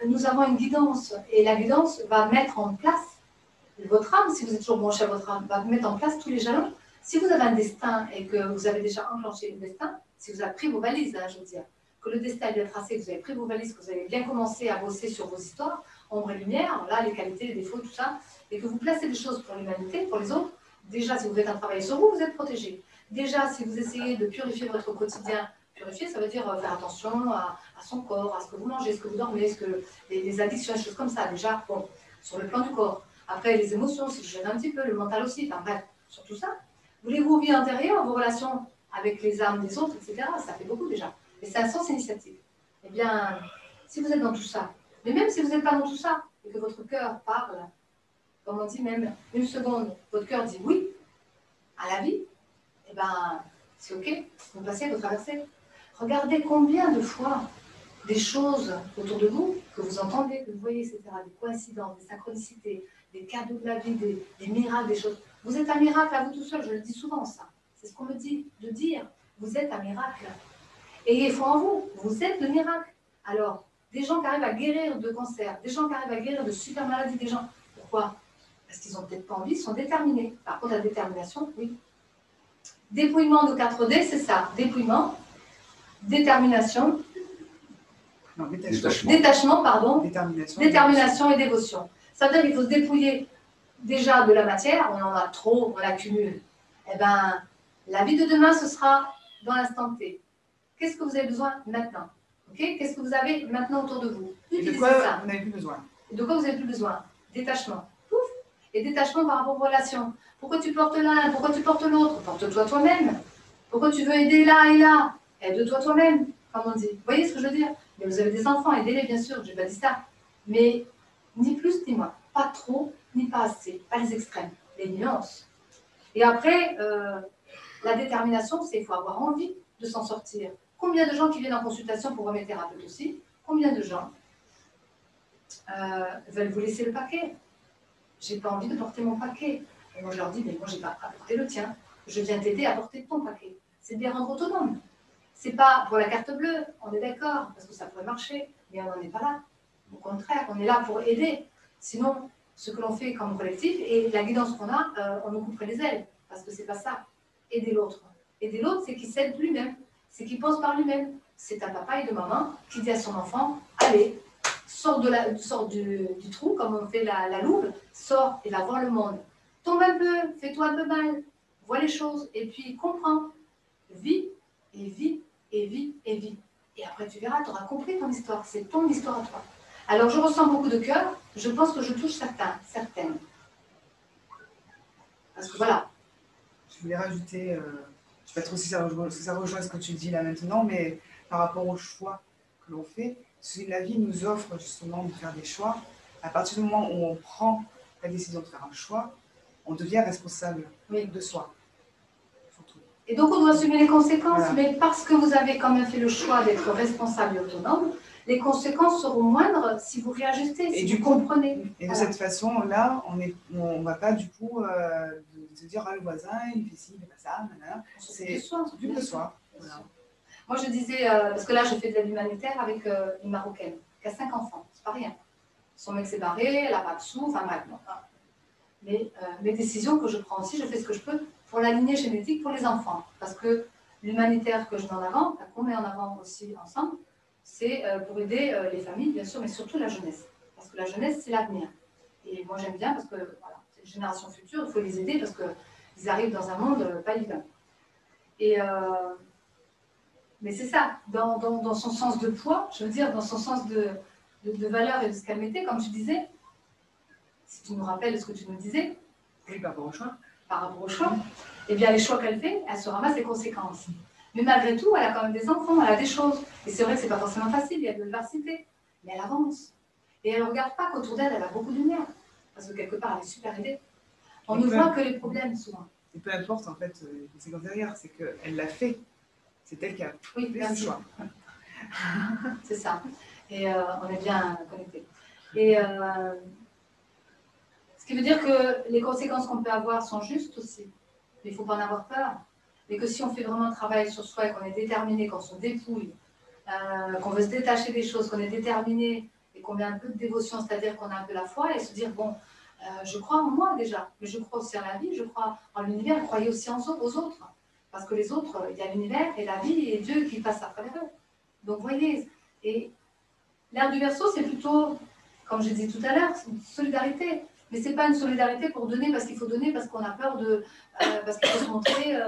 Nous avons une guidance. Et la guidance va mettre en place votre âme, si vous êtes toujours branché à votre âme, va mettre en place tous les jalons. Si vous avez un destin et que vous avez déjà enclenché le destin, si vous avez pris vos valises, hein, je veux dire, que le destin est bien tracé, que vous avez pris vos valises, que vous avez bien commencé à bosser sur vos histoires, ombre et lumière, là, les qualités, les défauts, tout ça, et que vous placez des choses pour l'humanité, pour les autres, déjà, si vous faites un travail sur vous, vous êtes protégé. Déjà, si vous essayez de purifier votre quotidien, purifier, ça veut dire faire attention à son corps, à ce que vous mangez, ce que vous dormez, les addictions, des choses comme ça, déjà, bon, sur le plan du corps. Après, les émotions, si je gêne un petit peu, le mental aussi, enfin bref, sur tout ça. Voulez-vous vivre intérieur, vos relations avec les âmes des autres, etc. Ça fait beaucoup déjà. Et c'est un sens initiatique. Eh bien, si vous êtes dans tout ça, mais même si vous n'êtes pas dans tout ça, et que votre cœur parle, comme on dit même une seconde, votre cœur dit oui à la vie, eh bien, c'est OK, vous passez, vous traversez. Regardez combien de fois des choses autour de vous, que vous entendez, que vous voyez, etc., des coïncidences, des synchronicités, des cadeaux de la vie, des miracles, des choses. Vous êtes un miracle à vous tout seul, je le dis souvent ça. C'est ce qu'on me dit de dire. Vous êtes un miracle. Et il faut en vous, vous êtes le miracle. Alors, des gens qui arrivent à guérir de cancer, des gens qui arrivent à guérir de super maladies, des gens. Pourquoi? Parce qu'ils n'ont peut-être pas envie, ils sont déterminés. Par contre, la détermination, oui. Dépouillement de 4D, c'est ça. Dépouillement, détermination. Non, détachement, pardon. Détermination et dévotion. Ça veut dire qu'il faut se dépouiller déjà de la matière, on en a trop, on l'accumule. Eh bien, la vie de demain, ce sera dans l'instant T. Qu'est-ce que vous avez besoin maintenant? Okay? Qu'est-ce que vous avez maintenant autour de vous? Utilisez ça. Vous n'avez plus besoin. Et de quoi vous n'avez plus besoin? Détachement. Pouf. Et détachement par rapport aux relations. Pourquoi tu portes l'un? Pourquoi tu portes l'autre? Porte-toi toi-même. Pourquoi tu veux aider là et là? Aide-toi toi-même, comme on dit. Vous voyez ce que je veux dire? Mais vous avez des enfants, aidez-les bien sûr, je n'ai pas dit ça. Mais ni plus ni moins. Pas trop, ni pas assez. Pas les extrêmes, les nuances. Et après, la détermination, c'est qu'il faut avoir envie de s'en sortir. Combien de gens qui viennent en consultation pour voir mes thérapeutes aussi, combien de gens veulent vous laisser le paquet? J'ai pas envie de porter mon paquet. Et moi, je leur dis, mais moi, j'ai pas à porter le tien. Je viens t'aider à porter ton paquet. C'est de les rendre autonomes. C'est pas pour la carte bleue, on est d'accord, parce que ça pourrait marcher, mais on n'en est pas là. Au contraire, on est là pour aider. Sinon, ce que l'on fait comme collectif et la guidance qu'on a, on nous couperait les ailes, parce que c'est pas ça. Aider l'autre. Aider l'autre, c'est qu'il s'aide lui-même, c'est qu'il pense par lui-même. C'est un papa et de maman qui dit à son enfant, allez, sors du trou, comme on fait la louve, sors et va voir le monde. Tombe un peu, fais-toi un peu mal, vois les choses, et puis comprends. Vis, et vis, et vis, et vis. Et après, tu verras, tu auras compris ton histoire. C'est ton histoire à toi. Alors, je ressens beaucoup de cœur. Je pense que je touche certaines. Parce que voilà. Je voulais rajouter, je ne sais pas trop si ça rejoint ce que tu dis là maintenant, mais par rapport au choix que l'on fait, si la vie nous offre justement de faire des choix, à partir du moment où on prend la décision de faire un choix, on devient responsable de soi. Et donc, on doit assumer les conséquences, voilà. Mais parce que vous avez quand même fait le choix d'être responsable et autonome, les conséquences seront moindres si vous réajustez, si vous comprenez. Et de cette façon-là, on ne va pas du coup se dire ah, le voisin, il fait ci, il fait pas ça, c'est plus que soi. Voilà. Moi, je disais, parce que là, je fais de l'aide humanitaire avec une Marocaine qui a 5 enfants, c'est pas rien. Son mec s'est barré, elle n'a pas de sous, enfin bref, non. Mais mes décisions que je prends aussi, je fais ce que je peux pour la lignée génétique pour les enfants. Parce que l'humanitaire que je mets en avant, qu'on met en avant aussi ensemble, c'est pour aider les familles, bien sûr, mais surtout la jeunesse. Parce que la jeunesse, c'est l'avenir. Et moi, j'aime bien parce que voilà, c'est une génération future, il faut les aider parce qu'ils arrivent dans un monde pas évident. Et, mais c'est ça, dans son sens de poids, je veux dire, dans son sens de valeur et de ce qu'elle mettait, comme tu disais, si tu nous rappelles ce que tu nous disais. Oui, par rapport au choix. Par rapport au choix. eh bien, les choix qu'elle fait, elle se ramasse les conséquences. Mais malgré tout, elle a quand même des enfants, elle a des choses. Et c'est vrai que ce n'est pas forcément facile, il y a de l'adversité. Mais elle avance. Et elle ne regarde pas qu'autour d'elle, elle a beaucoup de lumière. Parce que quelque part, elle est super aidée. On ne voit que les problèmes souvent. Et peu importe, en fait, les conséquences derrière, c'est qu'elle l'a fait. C'est elle qui a fait ce choix. C'est ça. Et on est bien connectés. Et ce qui veut dire que les conséquences qu'on peut avoir sont justes aussi. Mais il ne faut pas en avoir peur. Mais que si on fait vraiment un travail sur soi et qu'on est déterminé, qu'on se dépouille, qu'on veut se détacher des choses, qu'on est déterminé et qu'on met un peu de dévotion, c'est-à-dire qu'on a un peu la foi et se dire, bon, je crois en moi déjà, mais je crois aussi en la vie, je crois en l'univers, croyez aussi aux autres. Parce que les autres, il y a l'univers et la vie et Dieu qui passe à travers eux. Donc voyez, et l'ère du Verseau, c'est plutôt, comme je disais tout à l'heure, une solidarité. Mais ce n'est pas une solidarité pour donner parce qu'il faut donner, parce qu'on a peur de... parce qu'il faut se montrer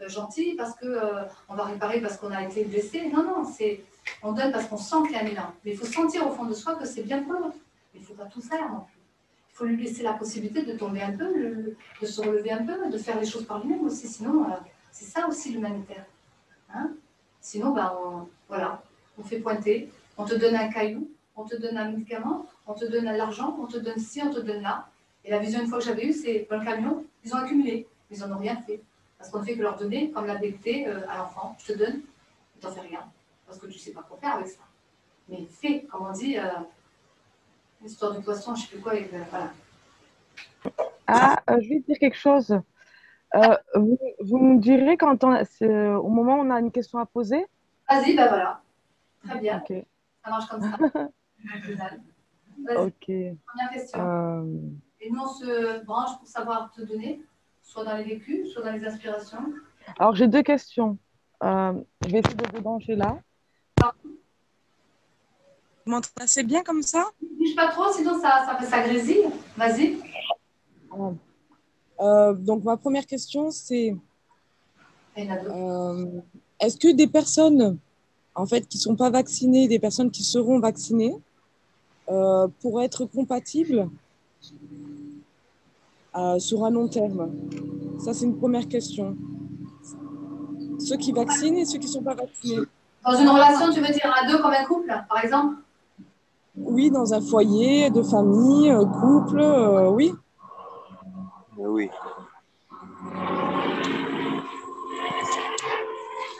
gentil, parce qu'on va réparer parce qu'on a été blessé. Non, non, on donne parce qu'on sent qu'il y a un élan. Mais il faut sentir au fond de soi que c'est bien pour l'autre. Mais il ne faut pas tout faire non plus. Il faut lui laisser la possibilité de tomber un peu, de se relever un peu, de faire les choses par lui-même aussi. Sinon, c'est ça aussi l'humanitaire. Hein? Sinon, voilà, on fait pointer, on te donne un caillou, on te donne un médicament, on te donne de l'argent, on te donne ci, on te donne là. Et la vision, une fois que j'avais eue, c'est dans le camion, ils ont accumulé, mais ils n'en ont rien fait. Parce qu'on ne fait que leur donner, comme l'a dicté à l'enfant, je te donne, tu n'en fais rien. Parce que tu ne sais pas quoi faire avec ça. Mais fais, comme on dit, l'histoire du poisson, je ne sais plus quoi, voilà. Ah, je vais te dire quelque chose. Vous nous direz au moment où on a une question à poser? Vas-y, ben voilà. Très bien. Ok. Ça marche comme ça. Vas-y. Ok. Première question. Et nous, on se branche pour savoir te donner, soit dans les vécus, soit dans les inspirations. Alors, j'ai deux questions. Je vais essayer de vous brancher là. Vous m'entendez assez bien comme ça? Ne bouge pas trop, sinon ça grésille. Vas-y. Donc, ma première question, c'est Il y en a deux. est-ce que des personnes en fait, qui ne sont pas vaccinées, des personnes qui seront vaccinées, pourraient être compatibles sur un long terme? Ça, c'est une première question. Ceux qui vaccinent et ceux qui ne sont pas vaccinés. Dans une relation, tu veux dire à deux comme un couple, par exemple? Oui, dans un foyer, de famille, couple, oui. Oui.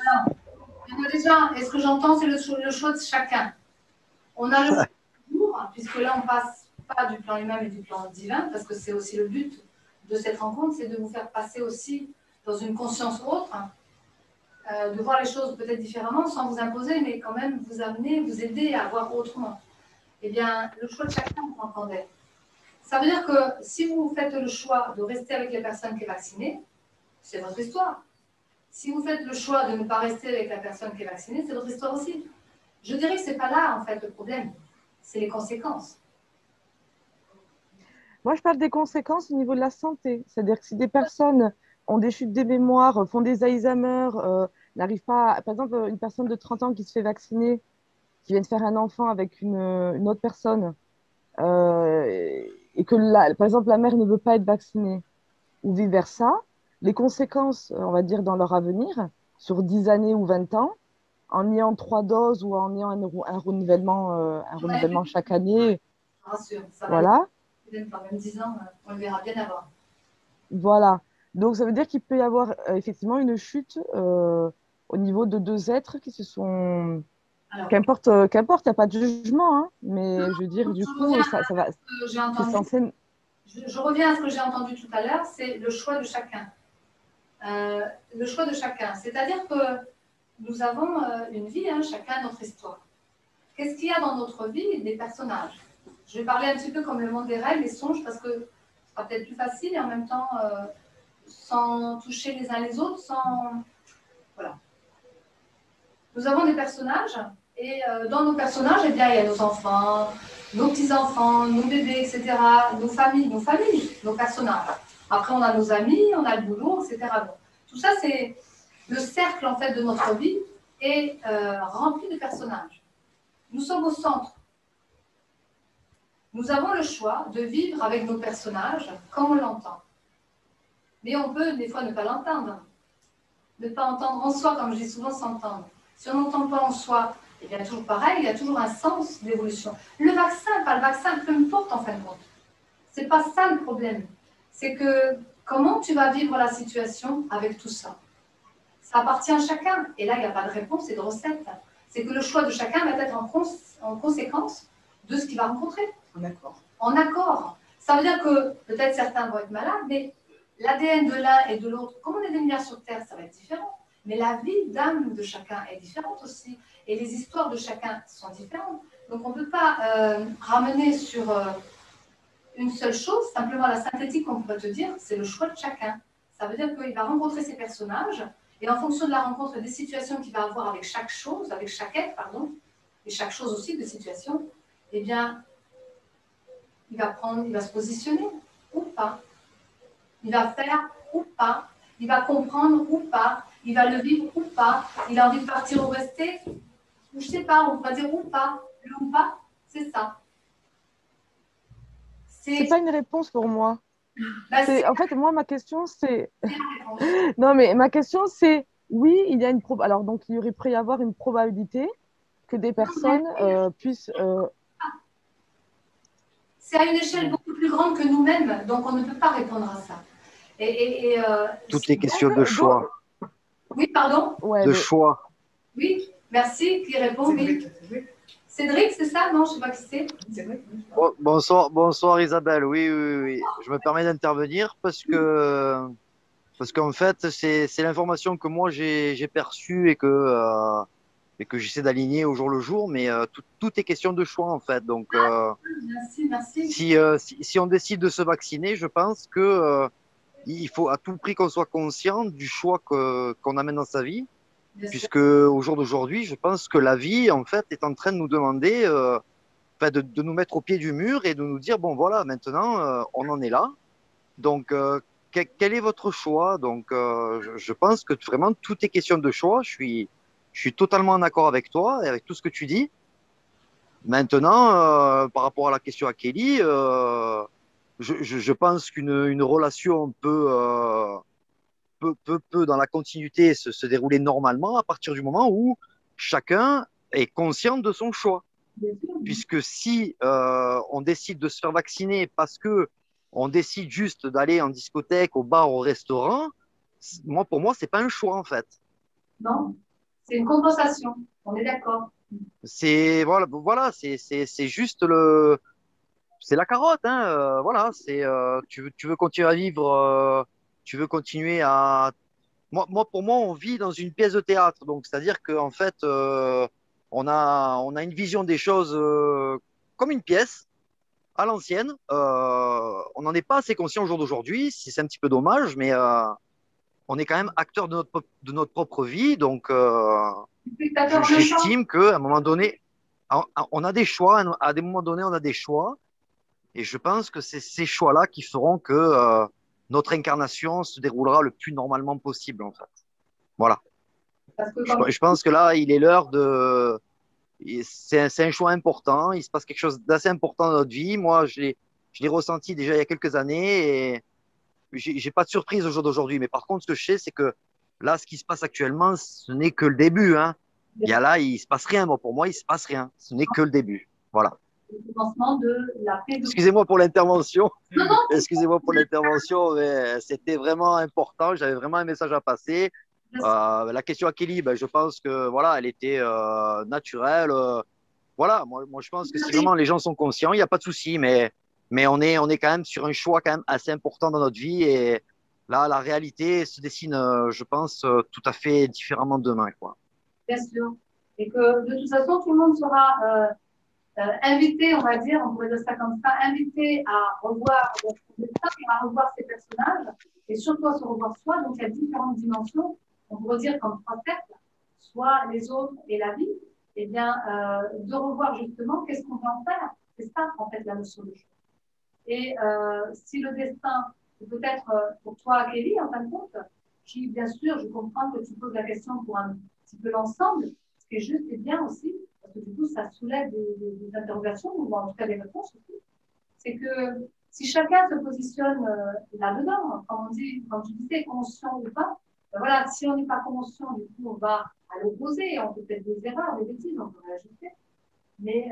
Alors, déjà, et ce que j'entends, c'est le choix de chacun. On a le jour, puisque là, on passe pas du plan humain, mais du plan divin, parce que c'est aussi le but de cette rencontre, c'est de vous faire passer aussi dans une conscience autre, de voir les choses peut-être différemment, sans vous imposer, mais quand même vous amener, vous aider à voir autrement. Eh bien, le choix de chacun, vous entendez. Ça veut dire que si vous faites le choix de rester avec les personnes qui sont vaccinées, c'est votre histoire. Si vous faites le choix de ne pas rester avec la personne qui est vaccinée, c'est votre histoire aussi. Je dirais que ce n'est pas là, en fait, le problème. C'est les conséquences. Moi, je parle des conséquences au niveau de la santé. C'est-à-dire que si des personnes ont des chutes de mémoire, font des Alzheimer, n'arrivent pas... Par exemple, une personne de 30 ans qui se fait vacciner, qui vient de faire un enfant avec une autre personne, et que, par exemple, la mère ne veut pas être vaccinée, ou vice-versa, les conséquences, on va dire, dans leur avenir, sur 10 années ou 20 ans, en ayant 3 doses ou en ayant un renouvellement chaque année, Je vous rassure, ça va voilà. Dans même 10 ans, on le verra bien avant. Voilà. Donc, ça veut dire qu'il peut y avoir effectivement une chute au niveau de deux êtres qui se sont... Alors, Qu'importe, il n'y a pas de jugement, hein, mais je veux dire, du coup, ça va... j'ai entendu. C'est censé... Je reviens à ce que j'ai entendu tout à l'heure, c'est le choix de chacun. Le choix de chacun. C'est-à-dire que nous avons une vie, hein, chacun notre histoire. Qu'est-ce qu'il y a dans notre vie? Des personnages. Je vais parler un petit peu comme le monde des rêves, les songes, parce que ce sera peut-être plus facile et en même temps, sans toucher les uns les autres, sans... Voilà. Nous avons des personnages, et dans nos personnages, eh bien, il y a nos enfants, nos petits-enfants, nos bébés, etc., nos familles, nos personnages. Après, on a nos amis, on a le boulot, etc. Bon. Tout ça, c'est le cercle, en fait, de notre vie est rempli de personnages. Nous sommes au centre. Nous avons le choix de vivre avec nos personnages comme on l'entend. Mais on peut des fois ne pas l'entendre. Ne pas entendre en soi, comme je dis souvent, s'entendre. Si on n'entend pas en soi, eh bien toujours pareil, il y a toujours un sens d'évolution. Le vaccin, pas le vaccin, peu importe en fin de compte. C'est pas ça le problème. C'est que comment tu vas vivre la situation avec tout ça? Ça appartient à chacun. Et là, il n'y a pas de réponse et de recette. C'est que le choix de chacun va être en conséquence de ce qu'il va rencontrer. En accord. En accord. Ça veut dire que peut-être certains vont être malades, mais l'ADN de l'un et de l'autre, comme on est des milliards sur Terre, ça va être différent. Mais la vie d'âme de chacun est différente aussi. Et les histoires de chacun sont différentes. Donc on ne peut pas ramener sur une seule chose, simplement la synthétique qu'on pourrait te dire, c'est le choix de chacun. Ça veut dire qu'il va rencontrer ses personnages, et en fonction de la rencontre des situations qu'il va avoir avec chaque chose, avec chaque être, pardon, et chaque chose aussi de situation, eh bien, il va se positionner ou pas. Il va faire ou pas. Il va comprendre ou pas. Il va le vivre ou pas. Il a envie de partir ou rester. Ou je sais pas, on va dire ou pas. Le ou pas, c'est ça. C'est pas une réponse pour moi. Bah, En fait, moi, ma question, c'est... la réponse. Non, mais ma question, c'est... Oui, il y a une Alors, donc, il aurait pu y avoir une probabilité que des personnes puissent... C'est à une échelle beaucoup plus grande que nous-mêmes, donc on ne peut pas répondre à ça. Toutes les questions de choix. Oui, pardon? Ouais, De mais... choix. Oui, merci. Qui répond? Oui. Cédric, c'est ça? Non, je ne sais pas qui c'est. Bonsoir Isabelle. Oui, oui, oui. Je me permets d'intervenir parce qu'en fait, c'est l'information que moi j'ai perçue et que j'essaie d'aligner au jour le jour, mais tout est question de choix en fait. Donc, Merci. si on décide de se vacciner, je pense que il faut à tout prix qu'on soit conscient du choix qu'on amène dans sa vie, Bien sûr. puisque au jour d'aujourd'hui, je pense que la vie en fait est en train de nous demander, enfin, de nous mettre au pied du mur et de nous dire bon voilà, maintenant on en est là. Donc quel est votre choix? Donc je pense que vraiment tout est question de choix. Je suis totalement en accord avec toi et avec tout ce que tu dis. Maintenant, par rapport à la question à Kelly, je pense qu'une relation peut, dans la continuité, se dérouler normalement à partir du moment où chacun est conscient de son choix. Bien sûr. Puisque si on décide de se faire vacciner parce que on décide juste d'aller en discothèque, au bar, au restaurant, pour moi, c'est pas un choix en fait. Non, c'est une compensation. On est d'accord. C'est juste c'est la carotte, hein. Voilà, tu veux continuer à vivre, tu veux continuer à. Pour moi, on vit dans une pièce de théâtre, donc c'est-à-dire qu'en fait, on a une vision des choses comme une pièce à l'ancienne. On n'en est pas assez conscient au jour d'aujourd'hui, c'est un petit peu dommage, mais on est quand même acteur de notre propre vie, donc Spectateur de temps. j'estime qu'à un moment donné, on a des choix, à des moments donnés, on a des choix, et je pense que c'est ces choix-là qui feront que notre incarnation se déroulera le plus normalement possible, en fait. Voilà. Parce que comme Je pense que là, il est l'heure de. C'est un choix important. Il se passe quelque chose d'assez important dans notre vie. Moi, je l'ai ressenti déjà il y a quelques années et j'ai pas de surprise au jour d'aujourd'hui. Mais par contre, ce que je sais, c'est que là, ce qui se passe actuellement, ce n'est que le début, hein. Il y a là, il se passe rien. Moi, pour moi, il se passe rien. Ce n'est que le début. Voilà. le commencement de la paix de... Excusez-moi pour l'intervention. Non, non, Excusez-moi pour l'intervention, mais c'était vraiment important. J'avais vraiment un message à passer. La question à Kelly, ben, je pense que voilà, elle était naturelle. Voilà, moi, je pense que si vraiment les gens sont conscients, il n'y a pas de souci, mais on est quand même sur un choix quand même assez important dans notre vie et là, la réalité se dessine, je pense, tout à fait différemment demain, quoi. bien sûr. Et que de toute façon, tout le monde sera invité, on va dire, on pourrait dire ça comme ça, invité à revoir à revoir ses personnages et surtout à se revoir soi. Donc, il y a différentes dimensions, on pourrait dire comme trois cercles, soit les autres et la vie. Eh bien, de revoir justement qu'est-ce qu'on va en faire. C'est ça, en fait, la notion de choix. Et si le destin, c'est peut-être pour toi, Kelly, en fin de compte, qui, bien sûr, je comprends que tu poses la question pour un petit peu l'ensemble, ce qui est juste et bien aussi, parce que du coup, ça soulève des interrogations, ou en tout cas des réponses aussi, c'est que Si chacun se positionne là-dedans, comme on dit, comme tu disais, conscient ou pas, ben voilà, si on n'est pas conscient, du coup, on va à l'opposé, on peut peut-être des erreurs, des bêtises, on peut réajuster. Mais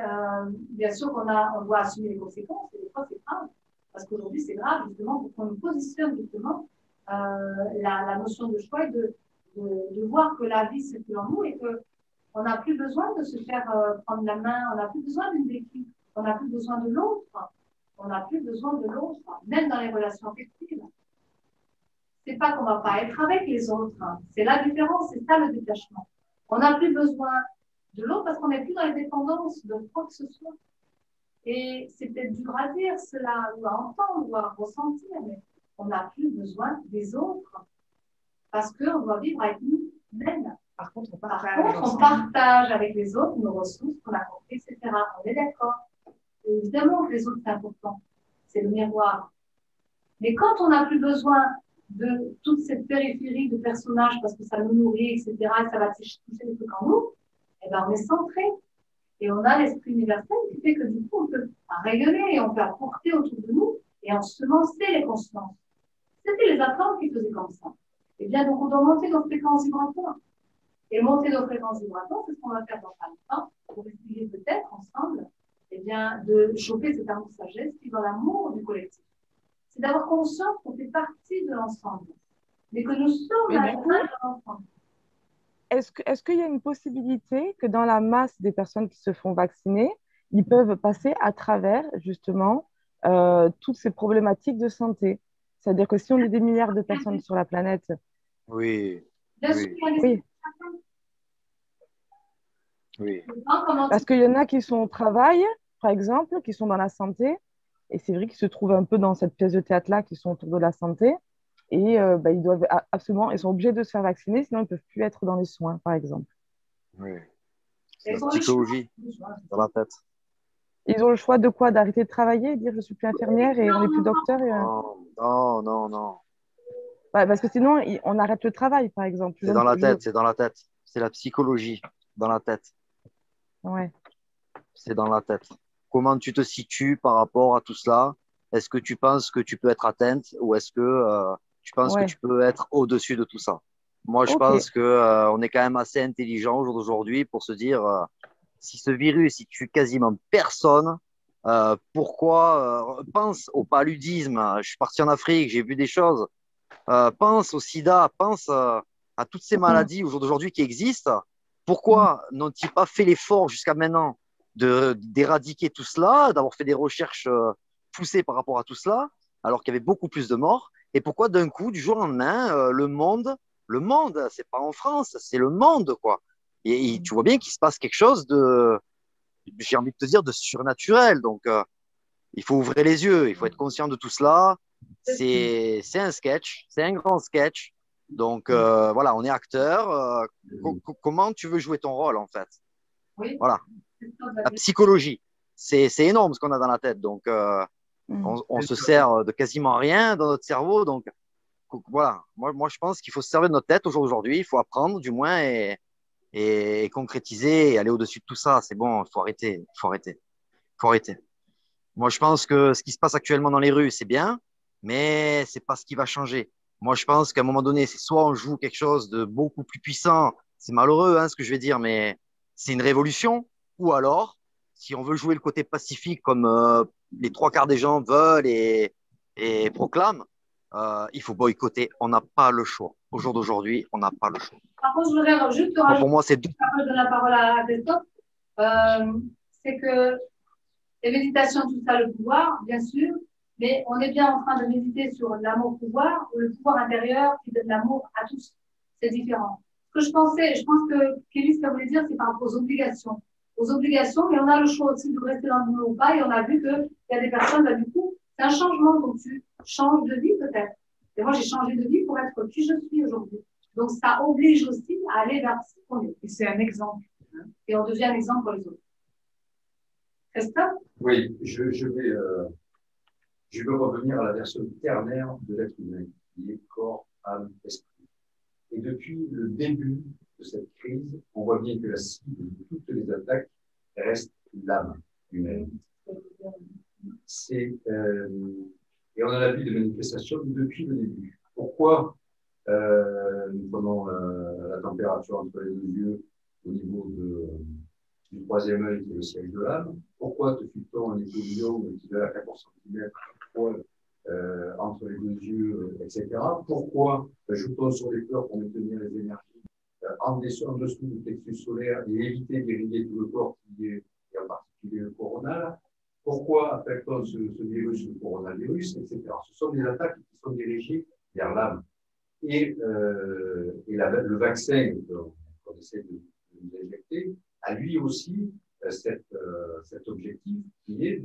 bien sûr on doit assumer les conséquences, et des fois c'est grave. Parce qu'aujourd'hui, c'est grave, justement, pour qu'on nous positionne, justement, la notion de choix et de voir que la vie, c'est en nous et qu'on n'a plus besoin de se faire prendre la main, on n'a plus besoin d'une béquille, on n'a plus besoin de l'autre, on n'a plus besoin de l'autre, même dans les relations affectives. C'est pas qu'on va pas être avec les autres, hein. C'est la différence, c'est ça le détachement. On n'a plus besoin de l'autre parce qu'on n'est plus dans les dépendances de quoi que ce soit. Et c'est peut-être dur à dire cela, ou à entendre, ou à ressentir, mais on n'a plus besoin des autres parce qu'on doit vivre avec nous-mêmes. Par contre, on partage avec les autres nos ressources qu'on a compris, etc. On est d'accord. Évidemment que les autres, c'est important. C'est le miroir. Mais quand on n'a plus besoin de toute cette périphérie de personnages parce que ça nous nourrit, etc., et ça va toucher les trucs en nous, eh ben, on est centré. Et on a l'esprit universel qui fait que du coup, on peut rayonner et on peut apporter autour de nous et ensemencer les consciences. C'était les Atlantes qui faisaient comme ça. Eh bien, donc, on doit monter nos fréquences vibratoires. Et monter nos fréquences vibratoires, c'est ce qu'on va faire dans un temps pour essayer peut-être ensemble, eh bien, de choper cet amour sagesse qui est dans l'amour du collectif. C'est d'avoir conscience qu'on fait partie de l'ensemble, mais que nous sommes la base de l'ensemble. Est-ce qu'il y a une possibilité que dans la masse des personnes qui se font vacciner, ils peuvent passer à travers justement toutes ces problématiques de santé? C'est-à-dire que si on est des milliards de personnes sur la planète, Oui. Bien sûr, oui. Oui. Parce qu'il y en a qui sont au travail, par exemple, qui sont dans la santé, et c'est vrai qu'ils se trouvent un peu dans cette pièce de théâtre-là, qui sont autour de la santé, et ils doivent absolument, ils sont obligés de se faire vacciner, sinon ils ne peuvent plus être dans les soins, par exemple. Oui. C'est la psychologie dans la tête. Ils ont le choix de quoi? D'arrêter de travailler et dire je ne suis plus infirmière et on n'est plus docteur et, Non. Ouais, parce que sinon, on arrête le travail, par exemple. C'est dans la tête, c'est dans la tête. C'est la psychologie dans la tête. Ouais. C'est dans la tête. Comment tu te situes par rapport à tout cela? Est-ce que tu penses que tu peux être atteinte ou est-ce que tu penses que tu peux être au-dessus de tout ça? Moi, je pense que on est quand même assez intelligent au jour d'aujourd'hui pour se dire si ce virus il tue quasiment personne, pourquoi pense au paludisme? Je suis parti en Afrique, j'ai vu des choses. Pense au sida, pense à toutes ces maladies au jour d'aujourd'hui qui existent. Pourquoi n'ont-ils pas fait l'effort jusqu'à maintenant d'éradiquer tout cela, d'avoir fait des recherches poussées par rapport à tout cela, alors qu'il y avait beaucoup plus de morts? Et pourquoi d'un coup, du jour au lendemain, le monde, c'est pas en France, c'est le monde, quoi. Et tu vois bien qu'il se passe quelque chose de, j'ai envie de te dire, de surnaturel. Donc, il faut ouvrir les yeux, il faut être conscient de tout cela. C'est un sketch, c'est un grand sketch. Donc, voilà, on est acteur. Comment tu veux jouer ton rôle, en fait? Oui. Voilà. La psychologie, c'est énorme ce qu'on a dans la tête. Donc, on se sert de quasiment rien dans notre cerveau. Donc, voilà. Moi, je pense qu'il faut se servir de notre tête aujourd'hui. Il faut apprendre, du moins, et concrétiser et aller au-dessus de tout ça. C'est bon, il faut arrêter. Il faut arrêter. Il faut arrêter. Moi, je pense que ce qui se passe actuellement dans les rues, c'est bien, mais c'est pas ce qui va changer. Moi, je pense qu'à un moment donné, c'est soit on joue quelque chose de beaucoup plus puissant, c'est malheureux, hein, ce que je vais dire, mais c'est une révolution, ou alors, si on veut jouer le côté pacifique comme les trois quarts des gens veulent et proclament, il faut boycotter. On n'a pas le choix. Au jour d'aujourd'hui, on n'a pas le choix. Par contre, je voudrais juste te Bon, rajouter, pour moi, c'est deux. je donne la parole à Christophe, c'est que les méditations, tout ça, le pouvoir, bien sûr, mais on est bien en train de méditer sur l'amour-pouvoir ou le pouvoir intérieur qui donne l'amour à tous. C'est différent. Ce que je pense que Kelly, ce qu'elle voulait dire, c'est par rapport aux obligations. Aux obligations, mais on a le choix aussi de rester dans le boulot ou pas, et on a vu qu'il y a des personnes, là, du coup, c'est un changement, donc tu changes de vie peut-être. Et moi, j'ai changé de vie pour être qui je suis aujourd'hui. Donc, ça oblige aussi à aller vers ce qu'on est. Et c'est un exemple. Hein. Et on devient un exemple pour les autres. Christophe? Oui, je veux revenir à la version ternaire de l'être humain, qui est corps, âme, esprit. Et depuis le début de cette crise, on voit bien que la cible de toutes les attaques reste l'âme humaine. C'est Et on en a vu des manifestations depuis le début. Pourquoi nous prenons la température entre les deux yeux au niveau du troisième œil qui est le siège de l'âme? Pourquoi te fit-on un écouvillon qui doit à 14 cm entre les deux yeux, etc. Pourquoi ajoutons sur les fleurs pour maintenir les énergies en dessous du plexus solaire et éviter d'irriguer tout le corps et en particulier le coronal? Pourquoi affectons ce virus, le coronavirus, etc. Ce sont des attaques qui sont dirigées vers l'âme. Et le vaccin qu'on essaie de nous injecter a lui aussi cet objectif qui est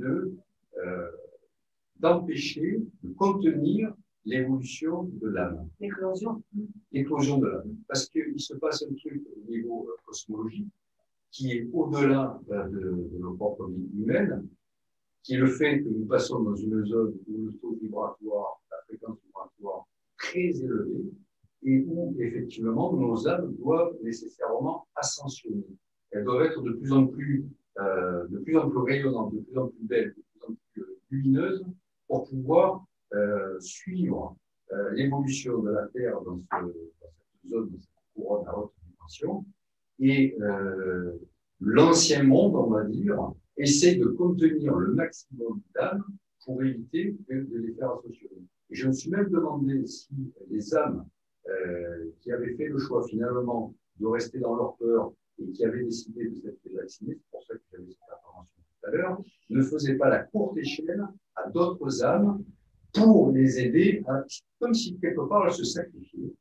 d'empêcher, de contenir l'évolution de l'âme. L'éclosion. L'éclosion de l'âme. Parce qu'il se passe un truc au niveau cosmologique qui est au-delà de nos propres vies humaines, qui est le fait que nous passons dans une zone où le taux vibratoire, la fréquence vibratoire très élevée, et où effectivement nos âmes doivent nécessairement ascensionner. Elles doivent être de plus en plus rayonnantes, de plus en plus belles, de plus en plus lumineuses, pour pouvoir suivre l'évolution de la Terre dans cette zone, dans cette couronne à haute dimension. Et l'ancien monde, on va dire, essaie de contenir le maximum d'âmes pour éviter de les faire ascensionner. Et je me suis même demandé si les âmes qui avaient fait le choix finalement de rester dans leur peur et qui avaient décidé de s'être vaccinés, c'est pour ça que j'avais cette information tout à l'heure, ne faisaient pas la courte échelle à d'autres âmes pour les aider, comme si quelque part elles se sacrifiaient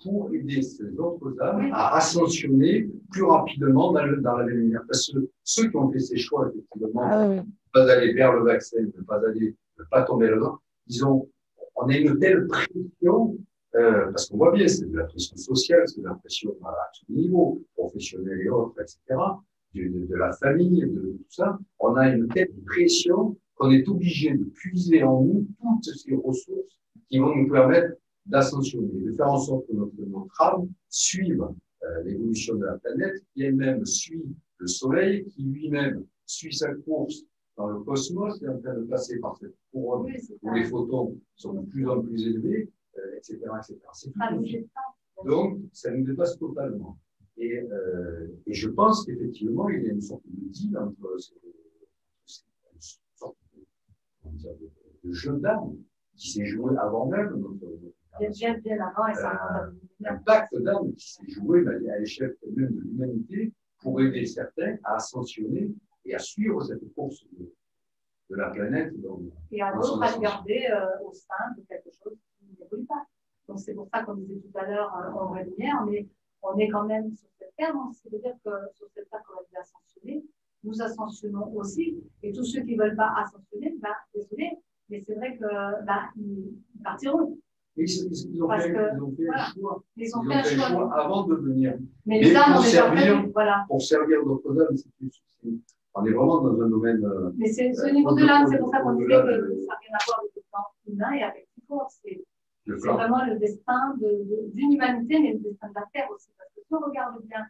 pour aider ces autres âmes à ascensionner plus rapidement dans la lumière. Parce que ceux qui ont fait ces choix, effectivement, de ne pas aller vers le vaccin, de ne pas tomber là-dedans, on a une telle pression, parce qu'on voit bien, c'est de la pression sociale, c'est de la pression à tous les niveaux, professionnels et autres, etc., de la famille, de tout ça. On a une telle pression qu'on est obligé de puiser en nous toutes ces ressources qui vont nous permettre d'ascensionner, de faire en sorte que notre âme suive l'évolution de la planète, qui elle-même suit le Soleil, qui lui-même suit sa course dans le cosmos, et en train de passer par cette couronne où les photons sont de plus en plus élevés, etc., etc. C'est tout logique. Donc, ça nous dépasse totalement. Et je pense qu'effectivement, il y a une sorte de deal entre une sorte de jeu d'âme qui s'est joué avant même bien avant, et ça un pacte d'âme qui s'est joué à l'échelle même de l'humanité pour aider certains à ascensionner et à suivre cette course de la planète. Et à d'autres à garder au sein de quelque chose qui n'évolue pas. Donc c'est pour ça qu'on disait tout à l'heure en vraie lumière, mais on est quand même sur cette terre, c'est-à-dire que sur cette terre qu'on a dit ascensionner, nous ascensionnons aussi. Et tous ceux qui ne veulent pas ascensionner, désolé, mais c'est vrai que ils partiront. Et ils ont fait un choix. Ils ont fait un choix avant de venir. Mais les âmes ont déjà fait, voilà. Pour servir d'autres âmes, on est vraiment dans un domaine. Mais c'est au niveau de l'âme, c'est pour ça qu'on disait que ça n'a rien à voir avec le plan humain et avec le corps. C'est vraiment le destin d'une humanité, mais le destin de la Terre aussi. Parce que si on regarde bien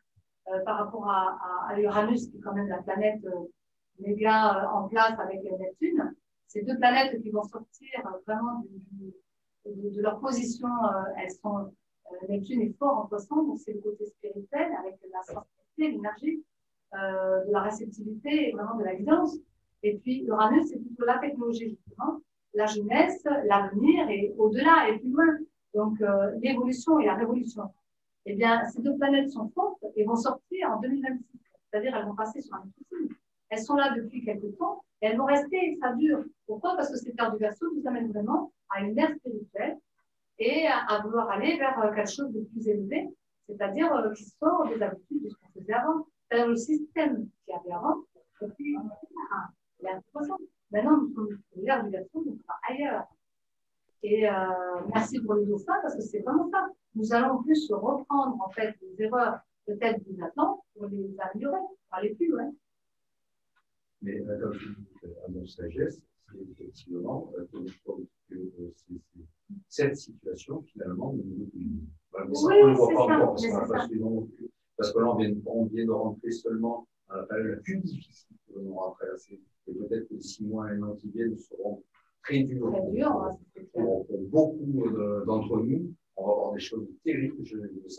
par rapport à Uranus, qui est quand même la planète méga en place avec Neptune, ces deux planètes qui vont sortir vraiment de leur position, elles sont. Neptune est fort en poisson, donc c'est le côté spirituel avec la sensibilité, l'énergie, de la réceptivité et vraiment de la guidance. Et puis Uranus, c'est plutôt la technologie, justement, la jeunesse, l'avenir et au-delà et plus loin. Donc l'évolution et la révolution. Eh bien, ces deux planètes sont fortes et vont sortir en 2026. C'est-à-dire, elles vont passer sur un autre signe. Elles sont là depuis quelques temps et elles vont rester et ça dure. Pourquoi? Parce que cette terre du Verseau nous amène vraiment à une ère spirituelle et à vouloir aller vers quelque chose de plus élevé, c'est-à-dire qui sort des habitudes de ce qu'on faisait avant. C'est-à-dire le système qu'il y avait avant, depuis l'ère du poisson. Maintenant, nous sommes sur l'ère du Verseau, nous sommes ailleurs. Et merci pour le dauphin, parce que c'est vraiment ça. Nous allons plus reprendre en fait les erreurs peut-être du maintenant pour les améliorer, pour aller plus loin. Mais comme je dis, à mon sagesse, c'est effectivement que cette situation, finalement, ne nous plus. Voilà, mais ça, on ne le voit pas encore, parce que là, on vient de rentrer seulement à la période la plus difficile que l'on aura traversée. Et peut-être que les 6 mois, 1 an qui viennent seront très dur. Très dur, c'est clair. Pour beaucoup d'entre nous, on va avoir des choses terribles.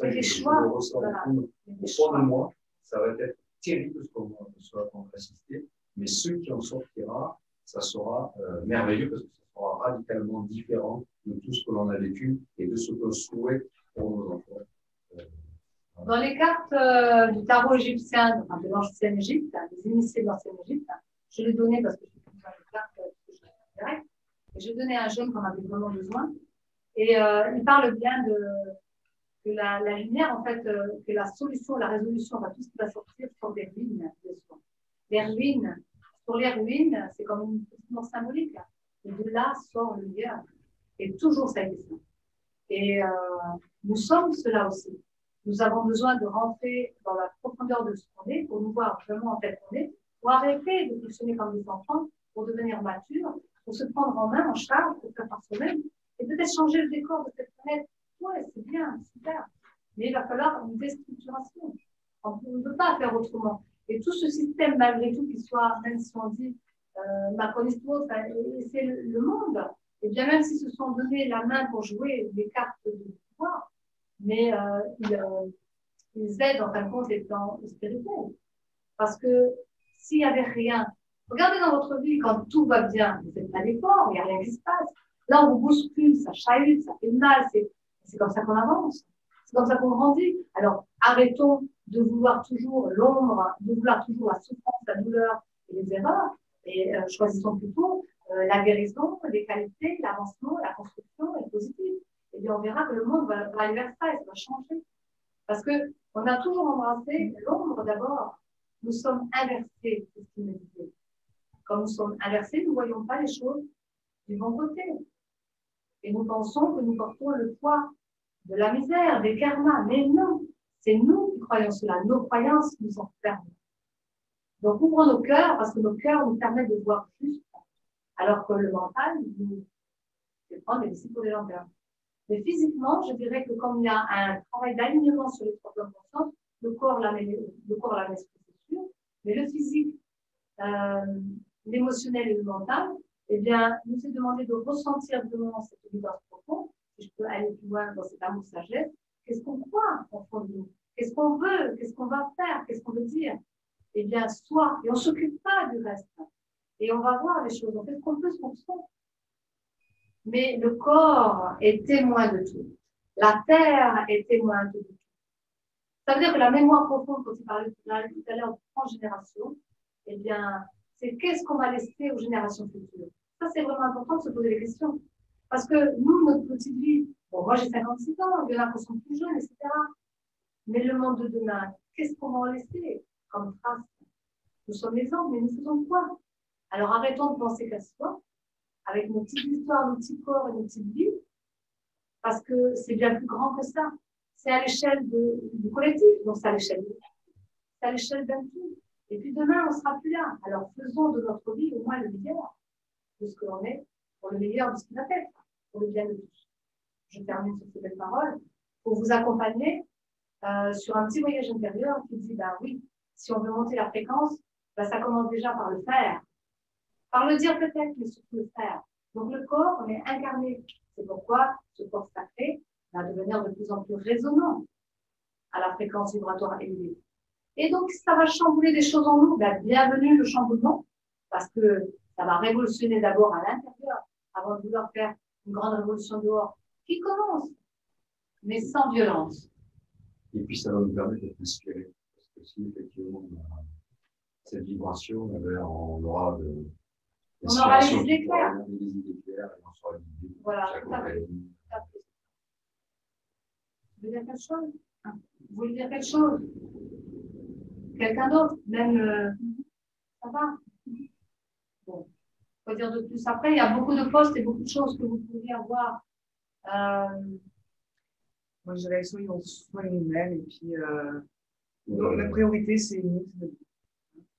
Et les choix, je le ressens voilà. au fond de moi. Ça va être terrible ce qu'on va assister. Mais ceux qui en sortira, ça sera merveilleux parce que ça sera radicalement différent de tout ce que l'on a vécu et de ce que l'on souhaite pour nos enfants. Dans les cartes du tarot égyptien, enfin de l'ancienne Égypte, des initiés de l'ancienne Égypte, je les donnais parce que je suis une carte que je direct, et je donnais à un jeune qu'on avait vraiment besoin. Et il parle bien que la lumière, en fait, que la solution, la résolution, enfin, tout ce qui va sortir sont des ruines. Les ruines, sur les ruines, c'est comme une petite mort symbolique. Et de là sort le meilleur. Et toujours ça a été ça. Et nous sommes cela aussi. Nous avons besoin de rentrer dans la profondeur de ce qu'on est pour nous voir vraiment en fait qu'on est, pour arrêter de fonctionner comme des enfants, pour devenir matures, pour se prendre en main, en charge, pour faire par soi-même, et peut-être changer le décor de cette planète. Ouais, c'est bien, super. Mais il va falloir une déstructuration. On ne peut pas faire autrement. Et tout ce système, malgré tout, qu'il soit, même si on dit macronismo, c'est le monde, et bien même s'ils se sont donné la main pour jouer des cartes de pouvoir, mais ils aident en fin de compte les plans spirituels. Parce que s'il n'y avait rien, regardez dans votre vie, quand tout va bien, vous n'êtes pas d'effort, il n'y a rien qui se passe. Là, on vous bouscule, ça chahute, ça fait mal, c'est comme ça qu'on avance. C'est comme ça qu'on grandit. Alors, arrêtons de vouloir toujours l'ombre, de vouloir toujours la souffrance, la douleur et les erreurs, et choisissons plutôt la guérison, les qualités, l'avancement, la construction est positive. Et bien, on verra que le monde va aller vers ça et ça va changer. Parce qu'on a toujours embrassé l'ombre d'abord. Nous sommes inversés, c'est ce qu'il me disait. Quand nous sommes inversés, nous ne voyons pas les choses du bon côté. Et nous pensons que nous portons le poids de la misère, des karmas. Mais non, c'est nous qui croyons cela. Nos croyances nous enferment. Donc, ouvrons nos cœurs, parce que nos cœurs nous permettent de voir juste, alors que le mental nous fait prendre des disciples de lanternes. Mais physiquement, je dirais que comme il y a un travail d'alignement sur les trois plans de conscience, le corps, l'esprit, c'est sûr, mais le physique, l'émotionnel et le mental, eh bien, nous est demandé de ressentir vraiment cette évidence profonde, si je peux aller plus loin dans cet amour sagesse, qu'est-ce qu'on croit en fond de nous, qu'est-ce qu'on veut, qu'est-ce qu'on va faire, qu'est-ce qu'on veut dire. Eh bien, soit, et on ne s'occupe pas du reste, et on va voir les choses, on fait ce qu'on peut, ce qu'on fait. Mais le corps est témoin de tout. La terre est témoin de tout. Ça veut dire que la mémoire profonde, quand tu parlais tout à l'heure de transgénération, eh bien, c'est qu'est-ce qu'on va laisser aux générations futures. Ça, c'est vraiment important de se poser des questions. Parce que nous, notre petite vie, bon, moi j'ai 56 ans, il y en a qui sont plus jeunes, etc. Mais le monde de demain, qu'est-ce qu'on va en laisser comme trace? Nous sommes les hommes, mais nous faisons quoi? Alors arrêtons de penser qu'à soi, avec nos petites histoires, nos petits corps et nos petites vies, parce que c'est bien plus grand que ça. C'est à l'échelle du collectif, donc c'est à l'échelle d'un tout. Et puis demain, on ne sera plus là. Alors faisons de notre vie au moins le meilleur de ce que l'on est, pour le meilleur de ce qu'il va être, pour le bien de tous. Je termine sur ces belles paroles pour vous accompagner sur un petit voyage intérieur qui dit, ben oui, si on veut monter la fréquence, ben ça commence déjà par le faire. Par le dire peut-être, mais surtout le faire. Donc le corps, on est incarné. C'est pourquoi ce corps sacré va devenir de plus en plus résonnant à la fréquence vibratoire élevée. Et donc, ça va chambouler des choses en nous. Ben, bienvenue le chamboulement, parce que ça va révolutionner d'abord à l'intérieur, avant de vouloir faire une grande révolution dehors, qui commence, mais sans violence. Et puis, ça va nous permettre d'être inspirés. Parce que si effectivement, cette vibration, on aura de... On aura les idées claires. Les idées claires et on sera guidé. Voilà, tout à fait. Vous voulez dire quelque chose? Vous voulez dire quelque chose? Quelqu'un d'autre? Même, ça va? Bon, quoi dire de plus? Après, il y a beaucoup de postes et beaucoup de choses que vous pouvez avoir. Moi, je dirais soyons nous-mêmes et puis la priorité, c'est nous.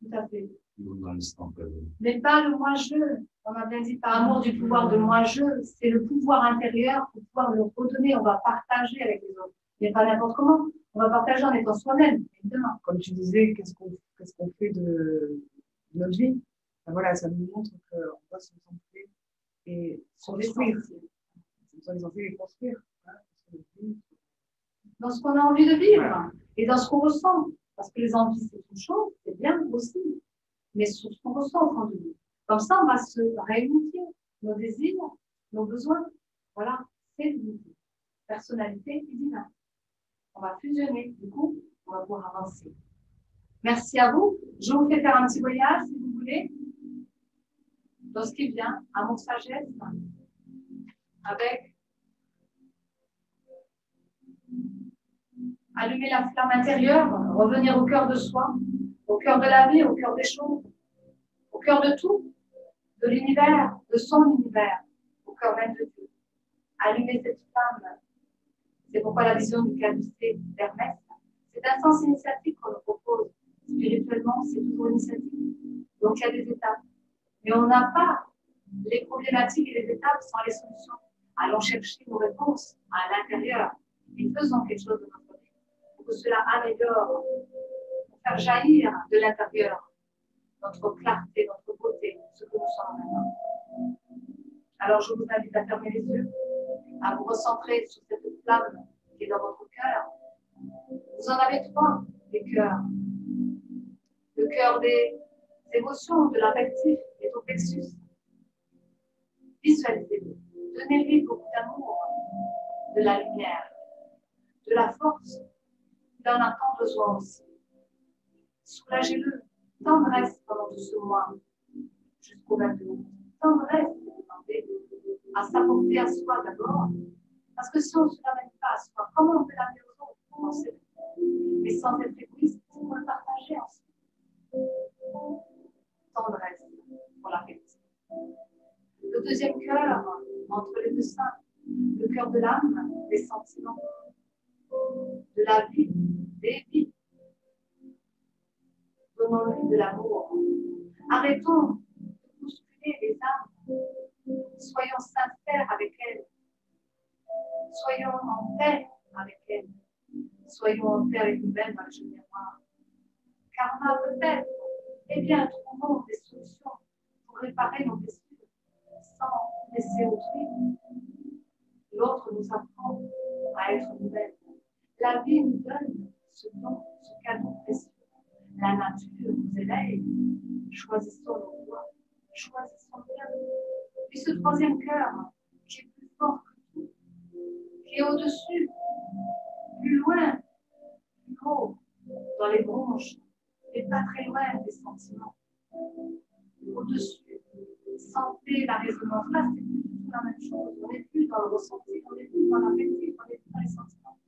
Tout à fait. Dans l'instant présent. Mais pas le moi-je. On a bien dit par amour du pouvoir de moi-je. C'est le pouvoir intérieur pour pouvoir le redonner. On va partager avec les autres. Mais pas n'importe comment. On va partager en étant soi-même, évidemment. Comme tu disais, qu'est-ce qu'on fait de notre vie? Ben voilà, ça nous montre qu'on doit se centrer et Sur construire. l'essentiel. C'est pour ça qu'ils ont fait construire. Hein, Dans ce qu'on a envie de vivre voilà. et dans ce qu'on ressent. Parce que les envies, c'est une chose, c'est bien aussi. Mais sur ce qu'on ressent au fond de nous. Comme ça, on va se réunifier nos désirs, nos besoins. Voilà, c'est l'unité. Personnalité et divin. On va fusionner, du coup, on va pouvoir avancer. Merci à vous. Je vous fais faire un petit voyage, si vous voulez, dans ce qui vient, à mon sagesse, avec allumer la flamme intérieure, revenir au cœur de soi, au cœur de la vie, au cœur des choses, au cœur de tout, de l'univers, de son univers, au cœur même de Dieu. Allumer cette flamme. C'est pourquoi la vision du caducée d'Hermès, c'est un sens initiatique qu'on nous propose. Spirituellement, c'est toujours initiatique. Donc, il y a des étapes. Mais on n'a pas les problématiques et les étapes sans les solutions. Allons chercher nos réponses à l'intérieur et faisons quelque chose de notre vie pour que cela améliore, pour faire jaillir de l'intérieur notre clarté, notre beauté, ce que nous sommes maintenant. Alors, je vous invite à fermer les yeux, à vous recentrer sur cette flamme qui est dans votre cœur. Vous en avez trois, des cœurs. Le cœur des émotions, de l'affectif et du plexus. Visualisez-le. Donnez-lui beaucoup d'amour, de la lumière, de la force. Il en a tant besoin aussi. Soulagez-le. Tendresse pendant tout ce mois, jusqu'au 22 août. Tendresse, vous demandez, à s'apporter à soi d'abord. Parce que si on ne se l'amène pas à soi, comment on peut l'amener aux autres? Pensez-le. Mais sans être égoïste, pour le partager ensuite. Tendresse pour l'affectif. Le deuxième cœur, entre les deux seins, le cœur de l'âme, des sentiments, de la vie, des vies. Donnons-lui de l'amour. Arrêtons de bousculer les âmes. Soyons sincères avec elles. Soyons en paix avec elles. Soyons en paix avec nous-mêmes dans le jeu miroir. Karma peut-être. Eh bien, trouvons des solutions pour réparer nos blessures sans laisser autrui. L'autre nous apprend à être nous-mêmes. La vie nous donne ce don, ce cadeau précieux. La nature nous éveille. Choisissons nos voies. Choisissons bien. Puis ce troisième cœur, qui est plus fort que tout, qui est au-dessus, plus loin, plus haut, dans les bronches, et pas très loin des sentiments. Au-dessus, sentez la résonance. Là, c'est plus du tout la même chose. On n'est plus dans le ressenti, on n'est plus dans l'affectif, on n'est plus dans les sentiments.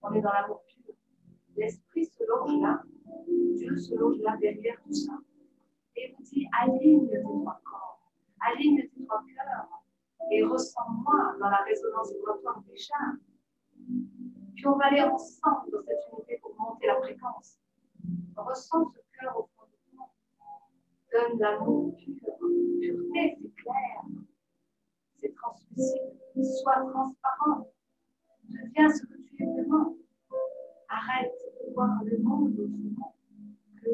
On est dans l'amour pur. L'esprit se loge là, Dieu se loge là derrière tout ça. Et vous dit, aligne tes trois corps, aligne tes trois cœurs, et ressens-moi dans la résonance vibratoire des chats. Puis on va aller ensemble dans cette unité pour monter la fréquence. Ressens ce cœur au fond de toi. Donne l'amour pur. Pureté, c'est clair. C'est translucide. Sois transparent. Deviens ce que tu es vraiment. Arrête de voir le monde autrement que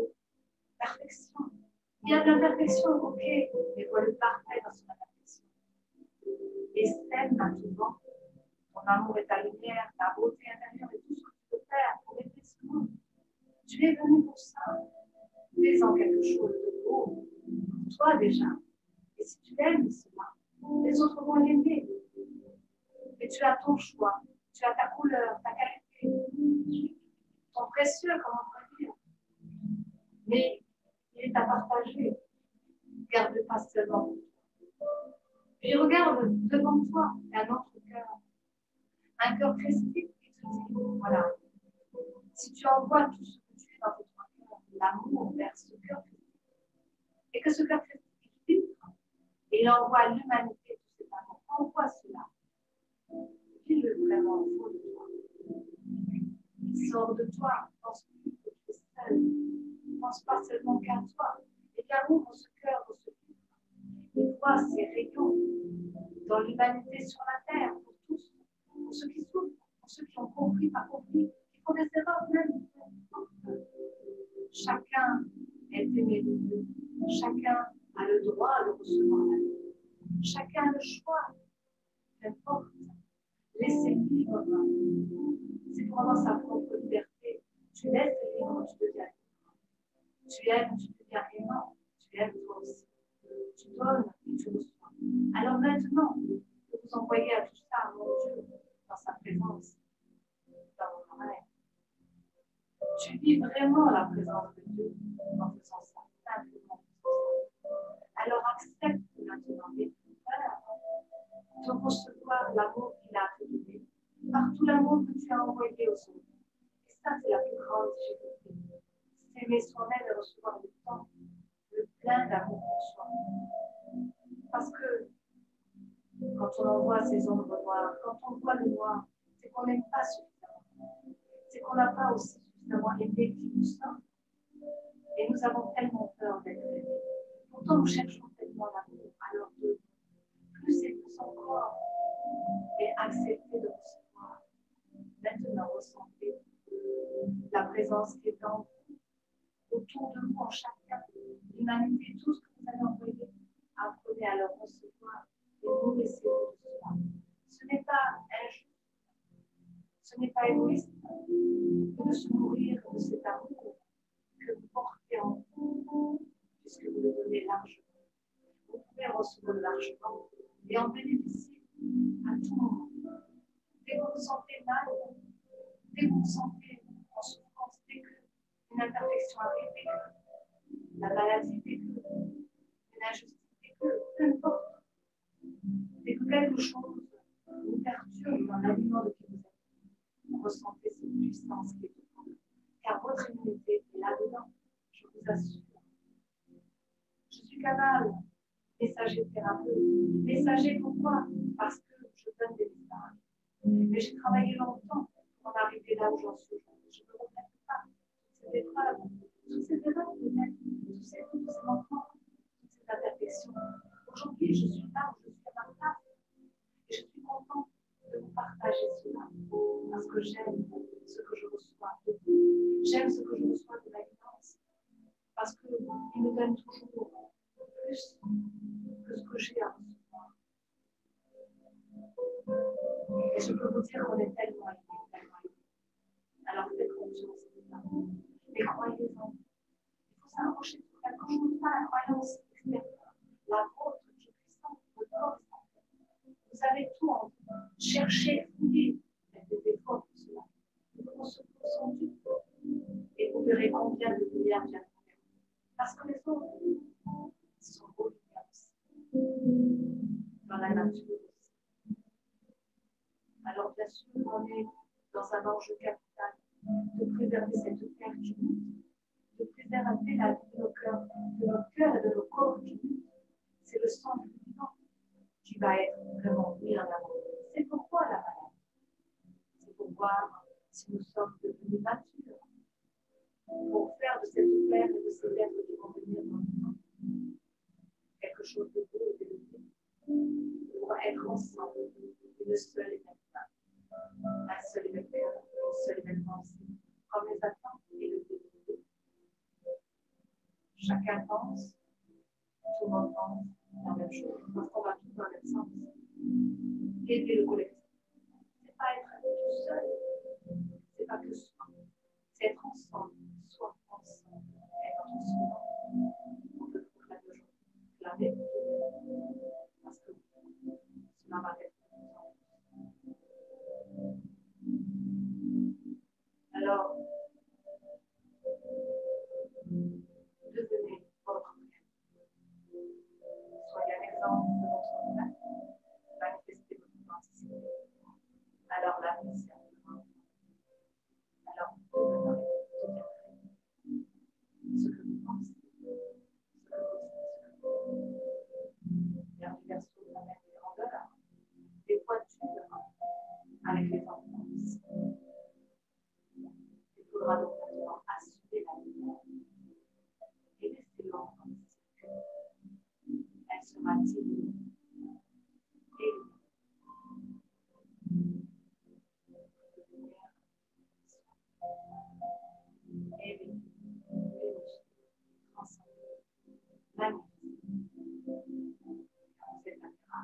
perfection. Il y a de l'imperfection, ok, mais vois le parfait dans son imperfection. Et sème maintenant. Ton amour est ta lumière, ta beauté intérieure et tout ce que tu peux faire pour aider ce monde. Tu es venu pour ça. Fais-en quelque chose de beau pour toi déjà. Et si tu aimes cela, les autres vont l'aimer. Et tu as ton choix, tu as ta couleur, ta qualité, ton précieux, comme on pourrait dire. Mais il est à partager. Garde pas seulement. Puis regarde devant toi un autre cœur. Un cœur christique qui te dit, voilà, si tu envoies tout ce que tu es dans tes trois cœurs, l'amour vers ce cœur christique, et que ce cœur christique filtre, et il envoie à l'humanité tout cet amour, envoie cela. Vis-le vraiment au fond de toi. Il sort de toi, pense plus que tu es seul. Ne pense pas seulement qu'à toi. Et bien ouvre ce cœur, dans ce filtre, et vois ces rayons dans l'humanité sur la terre, pour tous, pour ceux qui souffrent, pour ceux qui ont compris, pas compris, qui font des erreurs même. Chacun est aimé de Dieu. Chacun a le droit de recevoir la vie. Chacun a le choix, n'importe. Laissez libre. C'est pour avoir sa propre liberté. Tu laisses libre, tu deviens libre. Tu aimes, tu deviens aimant. Tu aimes toi aussi. Tu donnes et tu reçois. Alors maintenant, que vous envoyez à tout ça, mon Dieu, dans sa présence, dans vos oreilles. Tu vis vraiment la présence de Dieu en faisant ça, simplement en faisant ça. Alors accepte maintenant et peur de recevoir l'amour qu'il a te donné, par tout l'amour que tu as envoyé aux autres. Et ça, c'est la plus grande difficulté. S'aimer soi-même et recevoir le temps, le plein d'amour pour soi. Parce que quand on envoie ces ombres noires, quand on voit le noir, c'est qu'on n'aime pas suffisamment. C'est qu'on n'a pas aussi suffisamment aimé qui nous sommes. Et nous avons tellement peur d'être aimés. Pourtant, nous cherchons tellement l'amour. Alors, plus et plus encore, et accepter de recevoir. Maintenant, ressentez la présence qui est en vous, autour de vous, en chacun. L'humanité, tout ce que vous avez envoyé, apprenez à le recevoir et nourrissez-vous de cela. Ce n'est pas injuste, ce n'est pas égoïste que de se nourrir de cet amour que vous portez en vous, puisque vous le donnez largement. Vous pouvez recevoir largement et en bénéficier à tout moment. Dès que vous vous sentez mal, dès que vous vous sentez en souffrance, dès qu'une imperfection arrive, dès que la maladie, dès qu'une injustice, dès que peu importe, dès que quelque chose vous perturbe dans l'aliment de qui vous êtes, vous ressentez cette puissance qui est en vous. Car votre immunité est là-dedans, je vous assure. Je suis capable, messager thérapeute. Messager pourquoi? Parce que je donne des messages. Mais j'ai travaillé longtemps pour en arriver là où j'en suis aujourd'hui. Je ne regrette pas toutes ces épreuves, toutes ces erreurs peut-être, tous ces manquements, toutes ces imperfections. Aujourd'hui, je suis là où je suis à ma place. Et je suis contente de vous partager cela. Parce que j'aime ce que je reçois de vous. J'aime ce que je reçois de la guidance. Parce qu'il me donne toujours plus que ce que j'ai à recevoir. Et je peux vous dire qu'on est tellement aimé, tellement aimé. Alors faites confiance à ça. Mais croyez-en. Il faut s'accrocher sur quelque chose, pas la croyance extérieure. La vôtre qui est puissante, votre corps est parfait. Vous avez tout en vous. Cherchez, fouillez. Faites des efforts pour cela. Nous se poussons du tout. Et vous verrez combien de lumière vient de vous. Parce que les autres sont beaux lumières aussi. Dans la nature aussi. Alors, bien sûr, on est dans un enjeu capital de préserver cette terre qui lutte, de préserver la vie de nos cœurs et de nos corps qui luttent. C'est le sang du vivant qui va être vraiment mis en avant. C'est pourquoi la maladie. C'est pour voir si nous sommes devenus matures, pour faire de cette terre et de ces êtres qui vont venir dans le temps quelque chose de beau et d'élevé, pour être ensemble une seule et même femme, un seul et même cœur, une seule et même pensée, comme les attentes et le désir. Chacun pense, tout le monde pense la même chose, parce qu'on va tous dans le même sens. Aider le collectif. Ce n'est pas être tout seul, ce n'est pas que soi, c'est être ensemble, soit ensemble, être ensemble. On peut proclamer aujourd'hui, parce que cela va être. Alors, devenez votre frère. Soyez un exemple de votre frère. Manifestez votre authenticité. Alors, la vie, c'est un peu. Alors, deviendrez ce que vous pensez, ce que vous dites, vers du verso de la même grandeur, des voitures avec les enfants aussi. Il faudra donc maintenant assumer la lumière et laisser l'ombre circuler. Elle sera digne et éveillée, transcendée, magnifique. Vous êtes admirable.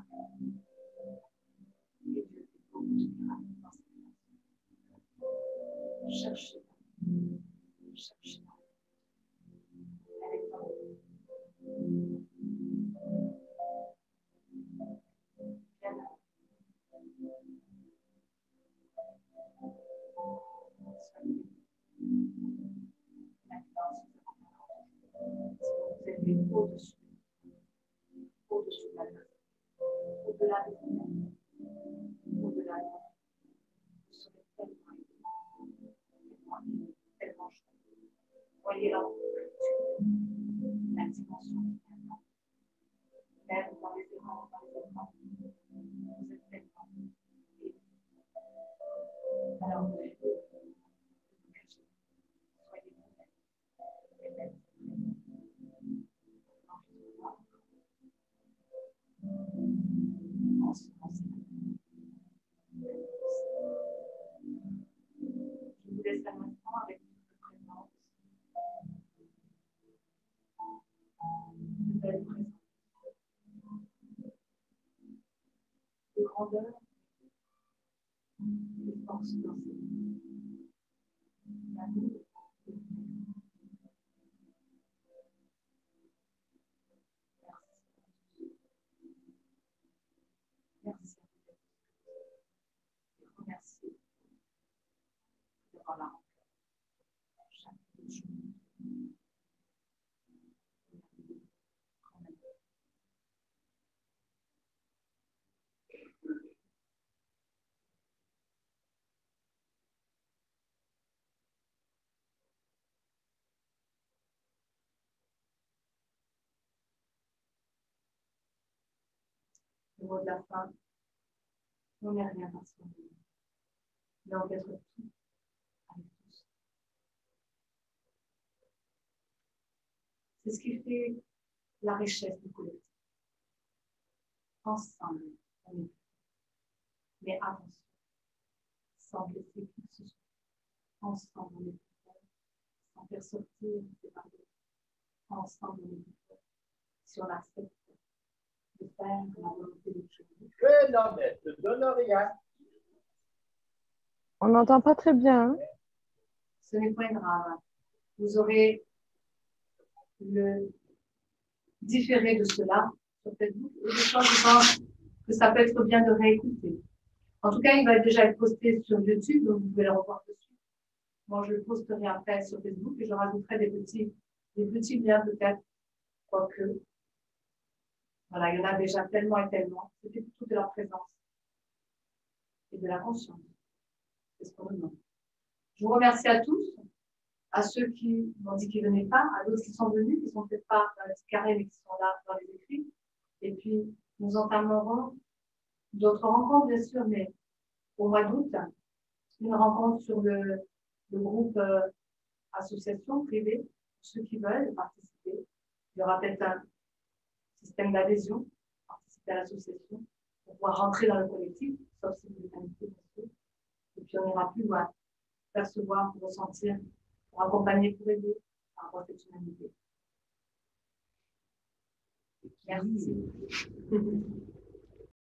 au-delà des fenêtres, au-delà de vous serez tellement aimé, tellement chouette. Voyez là la dimension du maintenant. Même dans les écrans, vous êtes tellement aimé. Alors, vous êtes engagés. Soyez vous-même. Et même en ce moment, je vous laisse un instant avec votre présence, de belle présence, de grandeur, de force dans ses vies, d'amour. Merci. Et remercier d'avoir la rencontre chaque jour. Le mot de la fin, on n'est rien parce qu'on est, mais on peut être tout avec tous. C'est ce qui fait la richesse du collectif. Ensemble, on est plus. Mais attention, sans blesser qui que ce soit. Ensemble, on est plus fort. Sans faire sortir, c'est pas bien. Ensemble, on est plus fort. Si on accepte de faire la volonté de Dieu. Que non, mais ne donne rien. On n'entend pas très bien. Hein. Ce n'est pas grave. Vous aurez le différé de cela sur Facebook. Et des fois, je pense que ça peut être bien de réécouter. En tout cas, il va déjà être posté sur YouTube, donc vous pouvez le revoir dessus. Moi, je le posterai après sur Facebook et je rajouterai des petits liens peut-être, quoique. Voilà, il y en a déjà tellement et tellement. C'était plutôt de la présence et de la conscience. C'est ce qu'on nous demande. Je vous remercie à tous, à ceux qui m'ont dit qu'ils ne venaient pas, à d'autres qui sont venus, qui ne sont peut-être pas dans le petit carré, mais qui sont là dans les écrits. Et puis, nous entamerons d'autres rencontres, bien sûr, mais au mois d'août, une rencontre sur le groupe association privée, pour ceux qui veulent participer. Il y aura peut-être un système d'adhésion, pour participer à l'association, pour pouvoir rentrer dans le collectif, sauf si vous êtes invité, bien sûr. Et puis, on ira plus loin, percevoir, pour ressentir, pour accompagner, pour aider par rapport à cette humanité. Merci.